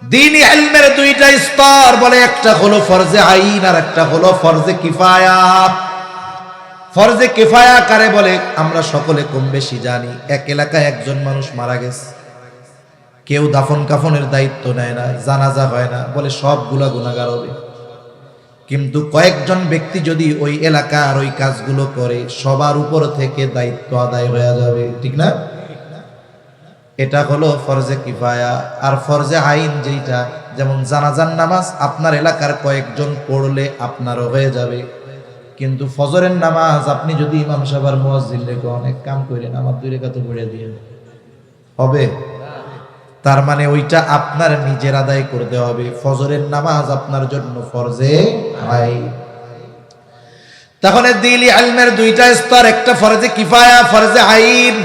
দ্বীনি ইলমের দুইটা স্তর, বলে একটা হলো ফরজে আইন আর একটা হলো ফরজে কিফায়া। ফরজে কিফায়া কারে বলে আমরা সকলে কম বেশি জানি। এক এলাকায় একজন মানুষ মারা গেছে, কেউ দাফন কাফনের দায়িত্ব নেয় না, জানাজা হয় না, বলে সবগুলা গুনাহগার হবে। কিন্তু কয়েকজন ব্যক্তি যদি ওই এলাকার ওই কাজগুলো করে সবার উপর থেকে দায়িত্ব আদায় হয়ে যাবে, ঠিক না? এটা হলো ফরজে কিফায়া। আর ফরজে আইন যেটা, যেমন জানাজার নামাজ আপনার এলাকার কয়েকজন পড়লে আপনারও হয়ে যাবে, কিন্তু ফজরের নামাজ আপনি যদি ইমাম সাহেবের মুয়াজ্জিন রেখে অনেক কাম করেন, আমার 2 রাকাত পড়ে দিয়ে হবে, তার মানে ওইটা আপনার নিজের আদায় করতে হবে। ফজরের নামাজ আপনার জন্য ফরজে আইন। তাহলে দিলি ইলমের 2টা স্তর, একটা ফরজে কিফায়া, ফরজে আইন।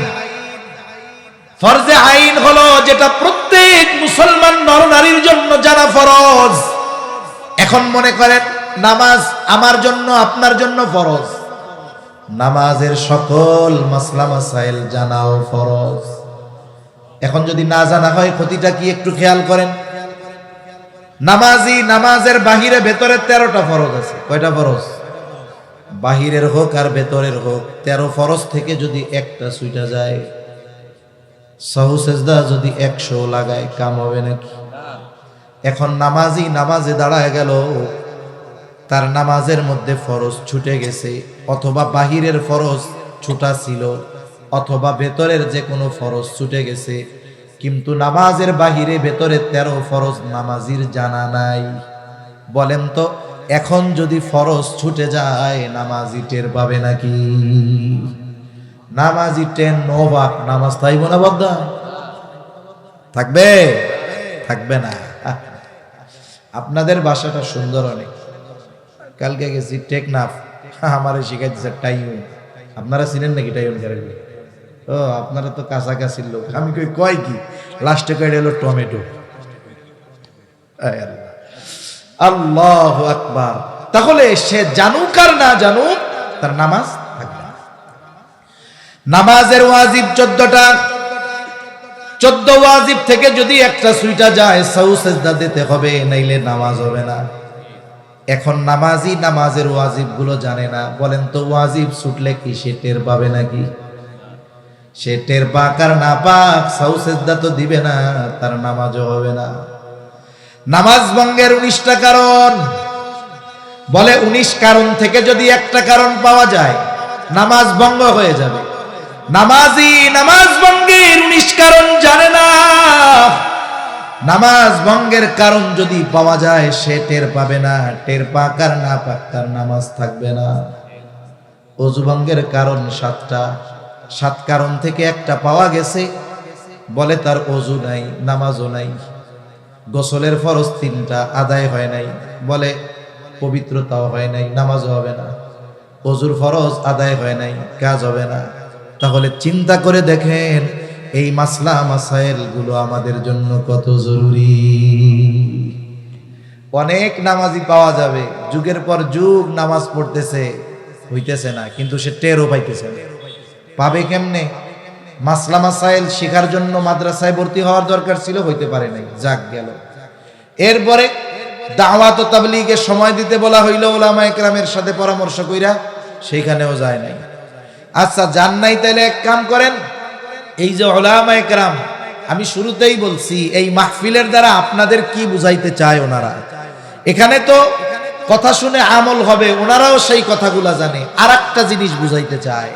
ফরজে আইন হলো যেটা প্রত্যেক মুসলমান নর নারীর জন্য জানা ফরজ। এখন মনে করেন নামাজ আমার জন্য আপনার জন্য ফরজ, নামাজের সকল মাসলা মাসাইল জানাও ফরজ। এখন যদি না জানা হয় ক্ষতিটা কি একটু খেয়াল করেন। নামাজের বাহিরে ভেতরে 13টা ফরজ আছে। কয়টা ফরজ? বাহিরের হোক আর ভেতরের হোক 13 ফরজ থেকে যদি একটা ছুটা যায়, সাহু সেজদা যদি 100 লাগায়, কাম হবে নাকি? এখন নামাজে দাঁড়ায় গেল, তার নামাজের মধ্যে ফরজ ছুটে গেছে, অথবা বাহিরের ফরজ ছুটা ছিল, অথবা ভেতরের যে কোনো ফরজ ছুটে গেছে, কিন্তু নামাজের বাহিরে ভেতরে 13 ফরজ নামাজির জানা নাই। বলেন তো এখন যদি ফরজ ছুটে যায় নামাজি টের পাবে নাকি? নামাজি টেন নোভাক, নামাজ থাকবে না? বদ্দা থাকবে? থাকবে না। আপনাদের ভাষাটা সুন্দর অনেক। কালকে গেছি টেকনাফ, আমারে শিখাইতেছে টাইউন। আপনারা চিনেন নাকি টাইউন কারে? ও আপনারা তো কাছাকাছি লোক। আমি কই কি লাস্টে কয়ে এলো টমেটো। আল্লাহু আকবার। তাহলে সে জানুক আর না জানুক তার নামাজ থাকবে না। নামাজের ওয়াজিব 14টা, 14 ওয়াজিব থেকে যদি একটা ছুটা যায় সাহু সেজদা দিতে হবে, নাইলে নামাজ হবে না। এখন নামাজি নামাজের ওয়াজিব গুলো জানে না। বলেন তো ওয়াজিব ছুটলে কি সে টের পাবে নাকি? সে টের পাক আর না পাক সাহু সেজদা তো দিবে না, তার নামাজও হবে না। নামাজ ভঙ্গের 19টা কারণ। বলে 19 কারণ থেকে যদি একটা কারণ পাওয়া যায় নামাজ ভঙ্গ হয়ে যাবে। নামাজি নামাজ ভঙ্গের 19 কারণ জানে না। নামাজ ভঙ্গের কারণ যদি পাওয়া যায় সে টের পাবে না, টের পাক আর না পাক তার নামাজ থাকবে না। ওযু ভঙ্গের কারণ 7টা, 7 কারণ থেকে একটা পাওয়া গেছে, বলে তার ওযু নাই, নামাজও নাই। গোসলের ফরজ 3টা আদায় হয় নাই, বলে পবিত্রতাও হয় নাই, নামাজও হবে না। ওযুর ফরজ আদায় হয় নাই, কাজ হবে না। তাহলে চিন্তা করে দেখেন এই মাসলা মাসাইল গুলো আমাদের জন্য কত জরুরি। অনেক নামাজি পাওয়া যাবে, যুগের পর যুগ নামাজ পড়তেছে, হইতেছে না, কিন্তু সে টেরও পাইতেছে না। পাবে কেমনে? মাসলা মাসাইল শেখার জন্য মাদ্রাসায় ভর্তি হওয়ার দরকার ছিল, হইতে পারে নাই, যাক গেল। এরপরে দাওয়াত ও তাবলীগে সময় দিতে বলা হইল উলামায়ে কেরামের সাথে পরামর্শ কইরা, সেইখানেও যায় নাই। আচ্ছা জান নাই, তাইলে এক কাম করেন, এই যে উলামায়ে কেরাম, আমি শুরুতেই বলছি এই মাহফিলের দ্বারা আপনাদের কি বুঝাইতে চায় ওনারা। এখানে তো কথা শুনে আমল হবে, ওনারাও সেই কথাগুলা জানে। আরেকটা জিনিস বুঝাইতে চায়।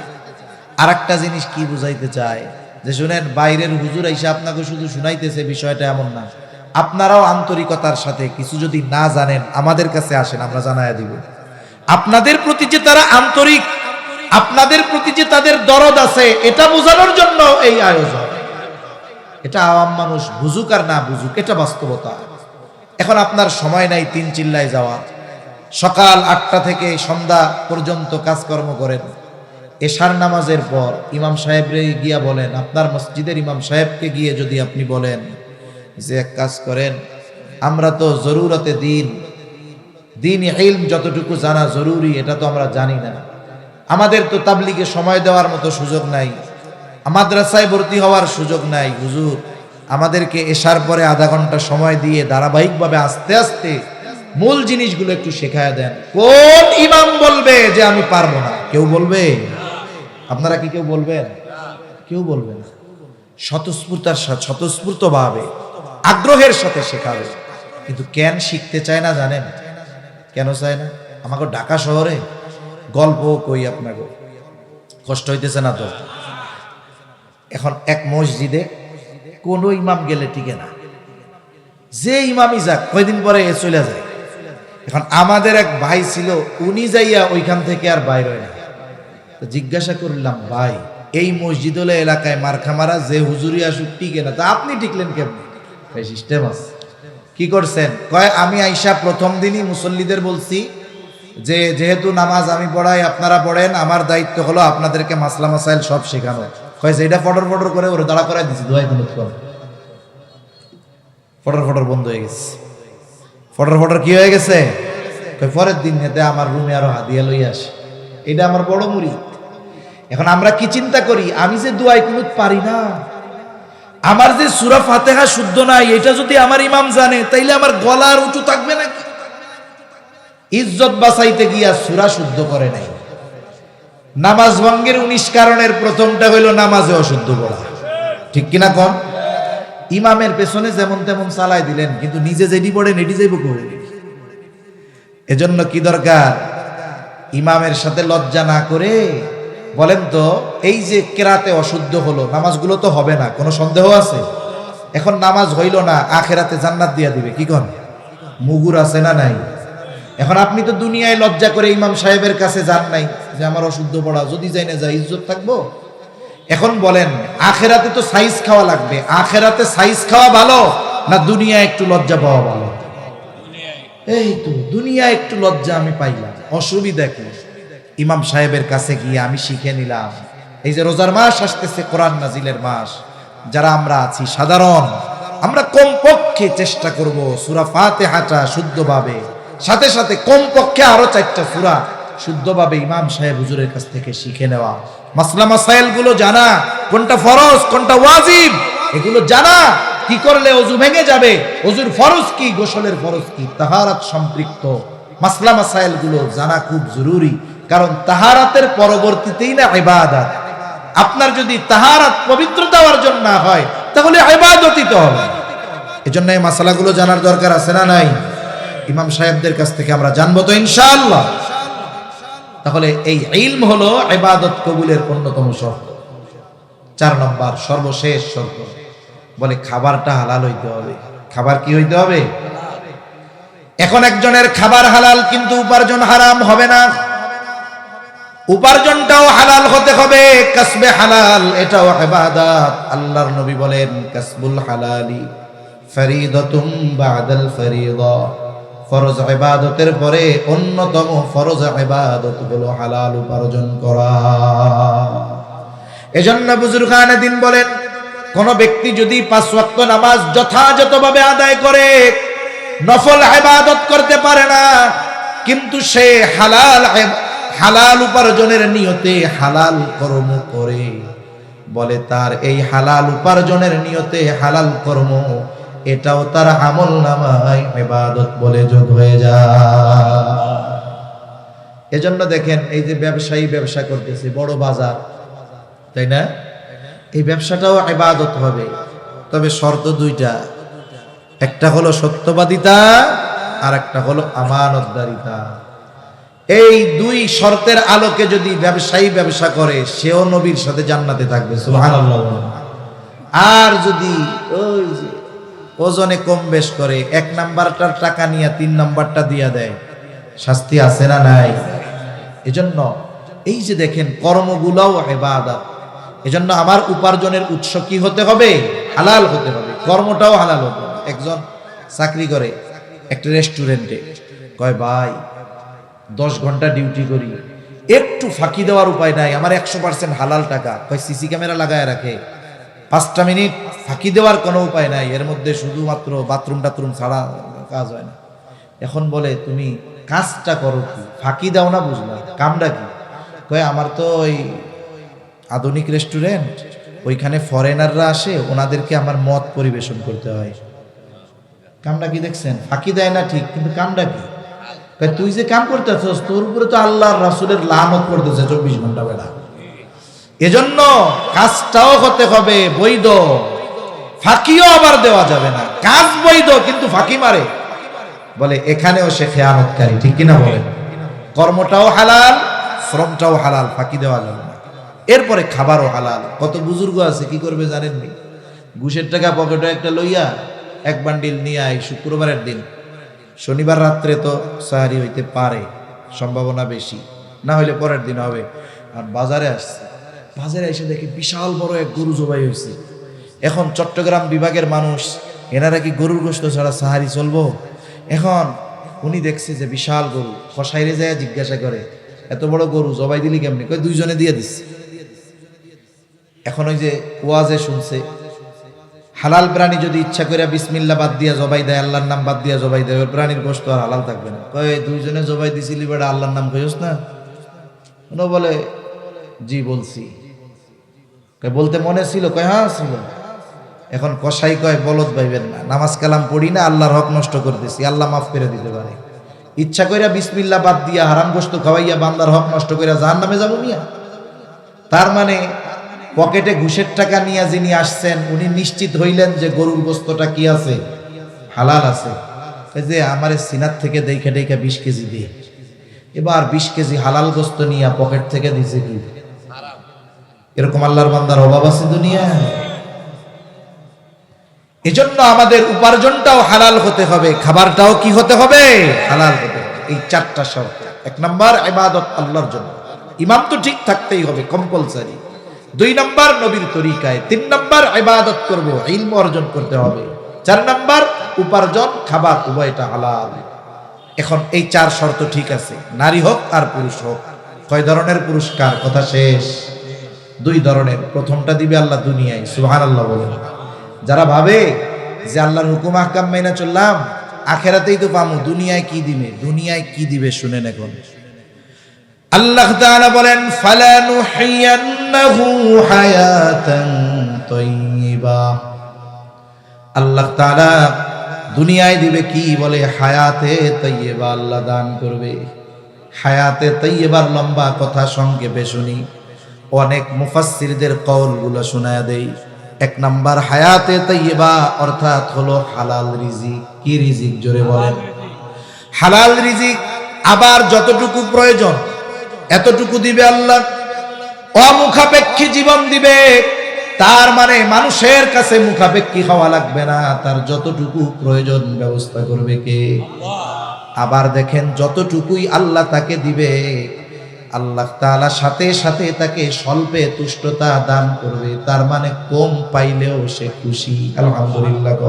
আরেকটা জিনিস কি বুঝাইতে চায়? যে শুনেন, বাইরের হুজুর এসে আপনাকে শুধু শুনাইতেছে, বিষয়টা এমন না। আপনারাও আন্তরিকতার সাথে কিছু যদি না জানেন আমাদের কাছে আসেন, আমরা জানাইয়া দিব। আপনাদের প্রতি যে তারা আন্তরিক, আপনাদের প্রতি যে তাদের দরদ আছে, এটা বোঝানোর জন্য এই আয়োজন। এটা আওয়াম মানুষ বুঝুক আর না বুঝুক, এটা বাস্তবতা। এখন আপনার সময় নাই 3 চিল্লায় যাওয়া। সকাল 8টা থেকে সন্ধ্যা পর্যন্ত কাজকর্ম করেন। এশার নামাজের পর ইমাম সাহেবরে গিয়া বলেন, আপনার মসজিদের ইমাম সাহেবকে গিয়ে যদি আপনি বলেন যে এক কাজ করেন, আমরা তো জরুরতে দিন ইলম যতটুকু জানা জরুরি এটা তো আমরা জানি না, আমাদের তো তাবলীগে সময় দেওয়ার মতো সুযোগ নাই, মাদ্রাসায় ভর্তি হওয়ার সুযোগ নাই, হুজুর আমাদেরকে এশার পরে আধা ঘন্টা সময় দিয়ে ধারাবাহিকভাবে আস্তে আস্তে মূল জিনিসগুলো একটু শেখায় দেন। কোন ইমাম বলবে যে আমি পারবো না? কেউ বলবে? আপনারা কি কেউ বলবেন? কেউ বলবে না। স্বতঃস্ফূর্তভাবে আগ্রহের সাথে শেখাবে। কিন্তু কেন শিখতে চায় না জানেন? কেন চায় না? আমাকে ঢাকা শহরে গল্প কই আপনাকে, কষ্ট হইতেছে না তো? এখন এক মসজিদে কোনো ইমাম গেলে টিকে না, যে ইমামই যাক কয়দিন পরে চলে যায়। এখন আমাদের এক ভাই ছিল, উনি যাইয়া ওইখান থেকে আর বাইর হয় না। তো জিজ্ঞাসা করলাম, ভাই এই মসজিদ হলে এলাকায় মার্কা মারা, যে হুজুরি আসুক টিকে না, তা আপনি টিকলেন কেমনি? ভাই সিস্টেম আছে। কি করছেন? কয় আমি আইসা প্রথম দিনই মুসল্লিদের বলছি যে যেহেতু নামাজ আমি পড়াই, আপনারা পড়েন, আমার দায়িত্ব হলো আপনাদেরকে মাসলা মাসাইল সব শেখানো। কয় যে এটা ফটর ফটর করে ওরা দাঁড়া করাই দিছি, দোয়াই দিন ফটর ফটর বন্ধ হয়ে গেছে। ফটর ফটর কি হয়ে গেছে? পরের দিন হেতে আমার রুমে আরো হাদিয়া লই আসে, এটা আমার বড় মুরিদ। এখন আমরা কি চিন্তা করি, আমি যে দোয়াই কুনুত পারি না, আমার যে সূরা ফাতিহা শুদ্ধ নাই, এটা যদি আমার ইমাম জানে তাইলে আমার গলার উঁচু থাকবে নাকি? ইজ্জত বাঁচাইতে গিয়া সূরা শুদ্ধ করে নাই। নামাজ ভঙ্গের 19 কারণের প্রথমটা হইল নামাজে অশুদ্ধ পড়া, ঠিক কিনা কোন? ইমামের পেছনে যেমন তেমন চালাই দিলেন, কিন্তু নিজে যেটি পড়েন এটি যাইব কই? এজন্য কি দরকার? ইমামের সাথে লজ্জা না করে বলেন তো, এই যে কেরাতে অশুদ্ধ হলো, নামাজগুলো তো হবে না, কোনো সন্দেহ আছে? এখন নামাজ হইল না, আখেরাতে জান্নাত দিয়া দিবে, কি কোন? মুগুর আছে না নাই? এখন আপনি তো দুনিয়ায় লজ্জা করে ইমাম সাহেবের কাছে যান নাই যে আমার অশুদ্ধ পড়া, যদি যাই না যায় ইজ্জত থাকবো? এখন বলেন, আখেরাতে তো সাইজ খাওয়া লাগবে, আখেরাতে সাইজ খাওয়া ভালো না দুনিয়ায় একটু লজ্জা পাওয়া ভালো? এই তো দুনিয়ায় একটু লজ্জা আমি পাইলাম, অসুবিধা কি? ইমাম সাহেবের কাছে গিয়ে আমি শিখে নিলাম। এই যে রোজার মাস আসতেছে, কোরআন নাজিলের মাস, যারা আমরা আছি সাধারণ, আমরা কমপক্ষে চেষ্টা করব সূরা ফাতিহাটা শুদ্ধভাবে, সাথে সাথে কমপক্ষে আরো 4টা সূরা শুদ্ধভাবে ইমাম সাহেব হুজুরের কাছ থেকে শিখে নেওয়া, মাসলা মাসাইল গুলো জানা, কোনটা ফরজ কোনটা ওয়াজিব এগুলো জানা, কি করলে ওযু ভেঙে যাবে, ওযুর ফরজ কি, গোসলের ফরজ কি, তাহারাত সম্পৃক্ত মাসলা মাসাইল গুলো জানা খুব জরুরি। কারণ তাহারাতের পরবর্তীতেই না ইবাদত। আপনার যদি তাহারাত পবিত্রতা অর্জন না হয় তাহলে ইবাদতই তো হবে। এজন্য এই মাসালাগুলো জানার দরকার আছে না নাই? ইমাম সাহেবদের কাছ থেকে আমরা জানবো তো ইনশাআল্লাহ। তাহলে এই ইলম হলো ইবাদত কবুলের অন্যতম শর্ত। 4 নম্বর সর্বশেষ শর্ত, বলে খাবারটা হালাল হইতে হবে। খাবার কি হইতে হবে? এখন একজনের খাবার হালাল কিন্তু উপার্জন হারাম হবে না, উপার্জনটাও হালাল হতে হবে, কাসবে হালাল, এটাও ইবাদত। আল্লাহর নবী বলেন, কাসবুল হালালি ফরিদাতুম বাদাল ফরিদা, ফরজ ইবাদতের পরে অন্যতম ফরজ ইবাদত হলো হালাল উপার্জন করা। এজন্য বুজুর্গানে দিন বলেন, কোন ব্যক্তি যদি 5 ওয়াক্ত নামাজ যথাযথভাবে আদায় করে, নফল ইবাদত করতে পারে না, কিন্তু সে হালাল উপার্জনের নিয়তে হালাল কর্ম করে, বলে তার এই হালাল উপার্জনের নিয়তে হালাল কর্ম, এটাও তার আমল নামায় ইবাদত বলে যোগ হয়ে যায়। এজন্য দেখেন, এই যে ব্যবসায়ী ব্যবসা করতেছে, বড় বাজার, তাই না? এই ব্যবসাটাও ইবাদত হবে, তবে শর্ত 2টা, একটা হলো সত্যবাদিতা আর একটা হলো আমানতদারিতা। এই 2 শর্তের আলোকে যদি ব্যবসায়ী ব্যবসা করে, সেও নবীর সাথে জান্নাতে থাকবে, সুবহানাল্লাহ। আর যদি ওই যে ওজনে কম বেশ করে, 1 নাম্বারটার টাকা নিয়ে 3 নাম্বারটা দিয়া দেয়, শাস্তি আছে না নাই? এজন্য এই যে দেখেন কর্মগুলোও ইবাদত। এজন্য আমার উপার্জনের উৎস কি হতে হবে? হালাল হতে হবে, কর্মটাও হালাল হতে হবে। একজন চাকরি করে একটা রেস্টুরেন্টে, কয় ভাই 10 ঘন্টা ডিউটি করি, একটু ফাঁকি দেওয়ার উপায় নাই, আমার 100% হালাল টাকা। কয় সিসি ক্যামেরা লাগায় রাখে, 5টা মিনিট ফাঁকি দেওয়ার কোনো উপায় নাই, এর মধ্যে শুধুমাত্র বাথরুম টাথরুম ছাড়া কাজ হয় না। এখন বলে তুমি কাজটা করো কি, ফাঁকি দাও না, বুঝলাম, কামটা কি? কয় আমার তো ওই আধুনিক রেস্টুরেন্ট, ওইখানে ফরেনাররা আসে, ওনাদেরকে আমার মদ পরিবেশন করতে হয়। কামটা কি দেখছেন? ফাঁকি দেয় না ঠিক, কিন্তু কামটা কি? তুই যে কাম করতেছস, তোর উপরে তো আল্লাহর রাসূলের লানত পড়তেছে 24 ঘন্টা বেলা। এজন্য কাজটাও হতে হবে বৈধ, ফাঁকিও আবার দেওয়া যাবে না। কাজ বৈধ কিন্তু ফাঁকি মারে, বলে এখানেও সে খেয়ানতকারী, ঠিক কিনা বলেন? কর্মটাও হালাল, শ্রমটাও হালাল, ফাঁকি দেওয়া যাবে না। এরপরে খাবারও হালাল। কত বুজুর্গ আছে কি করবে জানেননি? ঘুষের টাকা পকেটে একটা লইয়া এক বান্ডিল নিয়ে আয় শুক্রবারের দিন, শনিবার রাত্রে তো সাহারি হইতে পারে, সম্ভাবনা বেশি, না হইলে পরের দিন হবে। আর বাজারে আসছে, বাজারে এসে দেখে বিশাল বড় এক গরু জবাই হয়েছে। এখন চট্টগ্রাম বিভাগের মানুষ, এনারা কি গরুর গোশত ছাড়া সাহারি চলবো? এখন উনি দেখছে যে বিশাল গরু, কসাইরে যায় জিজ্ঞাসা করে এত বড় গরু জবাই দিলি কেমনি? কই দুইজনে দিয়ে দিচ্ছে। এখন ওই যে ওয়াজে শুনছে হালাল প্রাণী যদি ইচ্ছা করে বিসমিল্লাহ বাদ দিয়া জবাই দেয়, আল্লাহর নাম বাদ দিয়া জবাই দেয়, ওই প্রাণীর গোশত আর হালাল থাকবে না। কয় দুইজনে জবাই দিছিলি বেটা, আল্লাহর নাম কইস না? উনি বলে জি বলছি। কয় বলতে মনে ছিল? কয় হ্যাঁ ছিল। এখন কসাই কয় বলদ ভাইবেন না, নামাজ কালাম পড়ি না, আল্লাহর হক নষ্ট করতেছি, আল্লাহ মাফ করে দিতে পারে। ইচ্ছা কইরা বিসমিল্লাহ বাদ দিয়া হারাম গোশত খাওয়াইয়া বান্দার হক নষ্ট কইরা জাহান্নামে যাবো মিয়া? তার মানে পকেটে ঘুষের টাকা নিয়ে যিনি আসছেন উনি নিশ্চিত হইলেন যে গরুর গোশতটা কি আছে? হালাল আছে। এই যে আমারে সিনার থেকে দেখে দেখে 20 কেজি দিয়ে, এবার 20 কেজি হালাল গোশত নিয়ে পকেট থেকে দিছে কি? এরকম আল্লাহর বান্দার অভাব আছে দুনিয়ায়? এজন্য আমাদের উপার্জনটাও হালাল হতে হবে, খাবারটাও কি হতে হবে? হালাল হতে হবে। এই 4টা শর্ত। 1 নাম্বার ইবাদত আল্লাহর জন্য, ইমাম তো ঠিক থাকতেই হবে কম্পালসারি। 2 নাম্বার নবীর তরিকায়। 3 নাম্বার ইবাদত করব, ইলম অর্জন করতে হবে। 4 নাম্বার উপার্জন, খাবার উভয়টা হালাল। এখন এই 4 শর্ত ঠিক আছে, নারী হোক আর পুরুষ হোক। কয় ধরনের পুরস্কার? কথা শেষ। 2 ধরনের। প্রথমটা দিবে আল্লাহ দুনিয়ায়, সুবহানাল্লাহ বলেন। যারা ভাবে যে আল্লাহর হুকুম আহকাম মাইনা চললাম, আখেরাতেই তো পামু, দুনিয়ায় কি দিবে? দুনিয়ায় কি দিবে শুনেন। এখন আল্লাহ তাআলা বলেন ফালানুহিয়ান্নাহু হায়াতান তাইয়্যিবা। আল্লাহ তাআলা দুনিয়ায় দিবে কি? বলে হায়াতে তাইয়্যিবা আল্লাহ দান করবে। হায়াতে তাইয়্যিবার লম্বা কথা সংক্ষেপে শুনি, অনেক মুফাসসিরদের কওলগুলো শোনায়া দেই। 1 নাম্বার হায়াতে তাইয়্যিবা অর্থাৎ হলো হালাল রিজিক। কি রিজিক? জোরে বলেন। হালাল রিজিক। আবার যতটুকু প্রয়োজন এতটুকু দিবে আল্লাহ। অমুখাপেক্ষী জীবন দিবে, তার মানে মানুষের কাছে মুখাপেক্ষী হওয়া লাগবে না, তার যতটুকু প্রয়োজন ব্যবস্থা করবে কে? আবার দেখেন যতটুকুই আল্লাহ তাকে দিবে, আল্লাহ তাআলা সাথে সাথে তাকে স্বল্পে তুষ্টতা দান করবে। তার মানে কম পাইলেও সে খুশি। আলহামদুলিল্লাহ।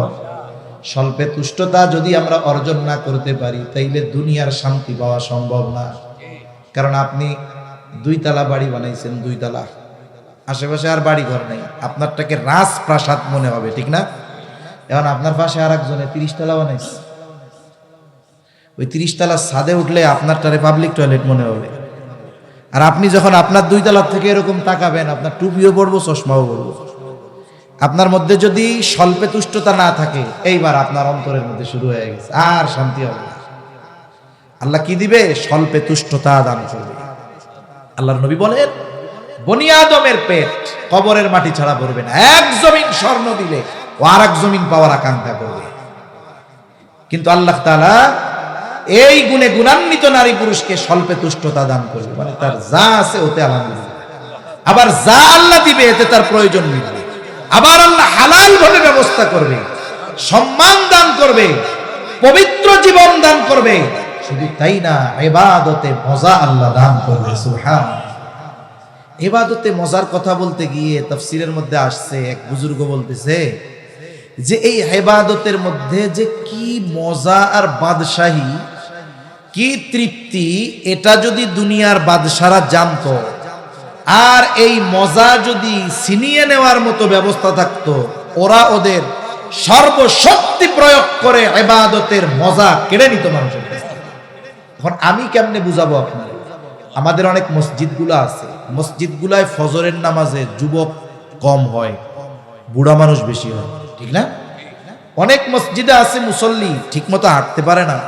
স্বল্পে তুষ্টতা যদি আমরা অর্জন না করতে পারি তাইলে দুনিয়ার শান্তি পাওয়া সম্ভব না। কারণ আপনি 2 তলা বাড়ি বানাইছেন, 2 তলা, আশেপাশে আর বাড়ি ঘর নেই, আপনারটাকে রাজপ্রাসাদ মনে হবে, ঠিক না? এখন আপনার পাশে আর একজনে 30 তলা বানাইছে, ওই 30 তলা ছাদে উঠলে আপনারটারে পাবলিক টয়লেট মনে হবে। আর আপনি যখন আপনার 2 তলার থেকে এরকম তাকাবেন, আপনার টুপিও পড়বো, চশমাও পড়বো। আপনার মধ্যে যদি স্বল্পে তুষ্টতা না থাকে, এইবার আপনার অন্তরের মধ্যে শুরু হয়ে গেছে, আর শান্তি হবে না। আল্লাহ কি দিবে? স্বল্পে তুষ্টতা দান করবে। আল্লাহর নবী বলেন বনি আদমের পেট কবরের মাটি ছাড়া ভরবে না। 1 জমিন স্বর্ণ দিলে ও আর 1 জমিন পাওয়ার আকাঙ্ক্ষা করবে। কিন্তু আল্লাহ তাআলা এই গুণে গুণান্বিত নারী পুরুষকে স্বল্পে তুষ্টতা দান করবে, মানে তার যা আছে ওতে আলহামদুলিল্লাহ। আবার যা আল্লাহ দিবে এতে তার প্রয়োজন মিটবে। আবার আল্লাহ হালাল ভাবে ব্যবস্থা করবে, সম্মান দান করবে, পবিত্র জীবন দান করবে। শুধু তাই না, ইবাদতে মজা আল্লাহ দান করবে। সুবহানাল্লাহ। ইবাদতে মজার কথা বলতে গিয়ে তাফসীরের মধ্যে আসছে, এক বুজুর্গ বলতেছে যে এই ইবাদতের মধ্যে যে কি মজা আর বাদশাহী, কি তৃপ্তি, এটা যদি দুনিয়ার বাদশারা জানতো, আর এই মজা যদি ছিনিয়ে নেওয়ার মতো ব্যবস্থা থাকতো, ওরা ওদের সর্বশক্তি প্রয়োগ করে ইবাদতের মজা কেড়ে নিত মানুষের কাছ থেকে। এখন আমি কেমনে বুঝাবো আপনার? আমাদের অনেক মসজিদগুলো আছে, মসজিদগুলায় ফজরের নামাজে যুবক কম হয়, বুড়া মানুষ বেশি হয়, ঠিক না? অনেক মসজিদে আছে মুসল্লি ঠিক মতো হাঁটতে পারে না,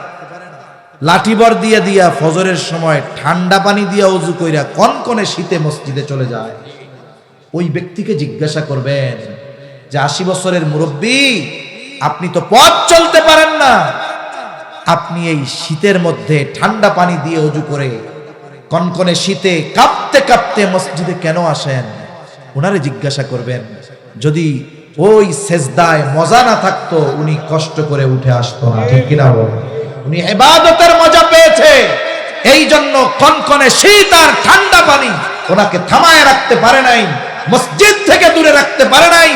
লাঠিবর দিয়া দিয়া ফজরের সময় ঠান্ডা পানি দিয়া ওযু কইরা কনকনে শীতে মসজিদে চলে যায়। ওই ব্যক্তিকে জিজ্ঞাসা করবেন যে 80 বছরের মুরব্বী, আপনি তো পথ চলতে পারেন না, আপনি এই শীতের মধ্যে ঠান্ডা পানি দিয়ে ওযু করে কনকনে শীতে কাঁপতে কাঁপতে মসজিদে কেন আসেন? ওনারে জিজ্ঞাসা করবেন। যদি ওই সেজদায় মজা না থাকতো উনি কষ্ট করে উঠে আসতো না, ঠিক কিনা বলেন? উনি ইবাদতের মজা পেয়েছে, এই জন্য কনকনে শীত আর ঠান্ডা পানি ওনাকে থামায় রাখতে পারে নাই, মসজিদ থেকে দূরে রাখতে পারে নাই।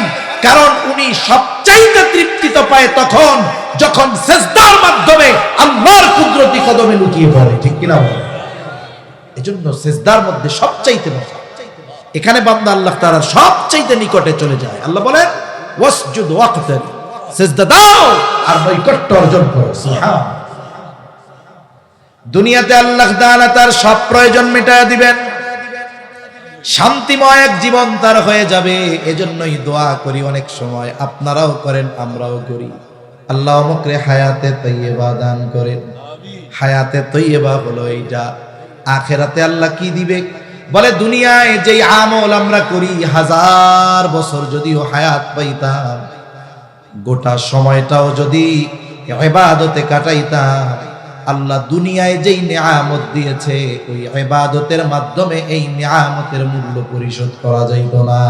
কারণ উনি সবচাইতে তৃপ্তি তো পায় তখন যখন সেজদার মাধ্যমে আল্লাহর কুদরতি কদমে লুটিয়ে পড়ে, ঠিক কিনা বলেন? এজন্য সেজদার মধ্যে সবচাইতে মজা। এখানে বান্দা আল্লাহ তাআলার সবচাইতে নিকটে চলে যায়। আল্লাহ বলেন ওয়াসজুদ ওয়াক্তার, সিজদা দাও আর নৈকট্য অর্জন করো। সুবহান। দুনিয়াতে আল্লাহ তাআলা তার সব প্রয়োজন মিটায়া দিবেন, শান্তিময় এক জীবন তার হয়ে যাবে। এজন্যই দোয়া করি অনেক সময়, আপনারাও করেন আমরাও করি, আল্লাহ আমাকে হায়াতে তাইয়্যিবা দান করেন। হায়াতে তাইয়্যিবা হলো এইটা, আখিরাতে আল্লাহ কি দিবে? বলে দুনিয়ায় যেই আমল আমরা করি, 1000 বছর যদিও হায়াত পাইতাম, গোটা সময়টাও যদি ইবাদতে কাটাইতাম, আল্লাহ দুনিয়ায় যেই নিয়ামত দিয়েছে ওই ইবাদতের মাধ্যমে এই নিয়ামতের মূল্য পরিশোধ করা যাইত না।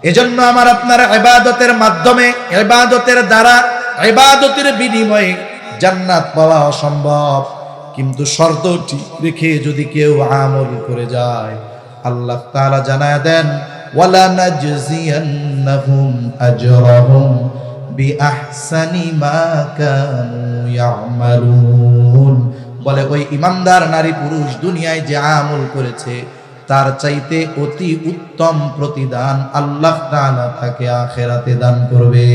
এজন্য আমার আপনার ইবাদতের মাধ্যমে, ইবাদতের দ্বারা, ইবাদতের বিনিময়ে জান্নাত পাওয়া অসম্ভব। কিন্তু শর্তটি রেখে যদি কেউ আমল করে যায়, আল্লাহ তাআলা জানায় দেন ওয়ালা নাজজিয়ান্নাহুম আজরাহুম বিআহসানি মা কানু ইয়ামালুন। বলে ওই ইমানদার নারী পুরুষ দুনিয়ায় যে আমল করেছে তার চাইতে অতি উত্তম প্রতিদান আল্লাহ তাআলা তাকে আখিরাতে দান করবে।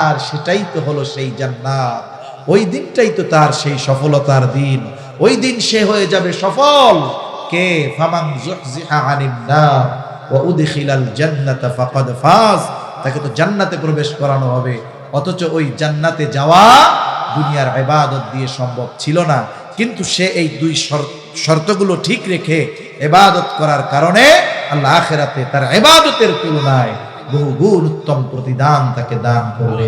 আর সেটাই তো হলো সেই জান্নাত। ওই দিনটাই তো তার সেই সফলতার দিন। ওই দিন সে হয়ে যাবে সফল। কে? ফামান যুহজিহা আনিন নার ওয়া উদখিলাল জান্নাতা ফাকাদ ফাজ। তাকে তো জান্নাতে প্রবেশ করানো হবে। অথচ ওই জান্নাতে যাওয়া দুনিয়ার ইবাদত দিয়ে সম্ভব ছিল না। কিন্তু সে এই দুই শর্তগুলো ঠিক রেখে ইবাদত করার কারণে আল্লাহ আখিরাতে তার ইবাদতের তুলনায় বহুগুণ উত্তম প্রতিদান তাকে দান করবে।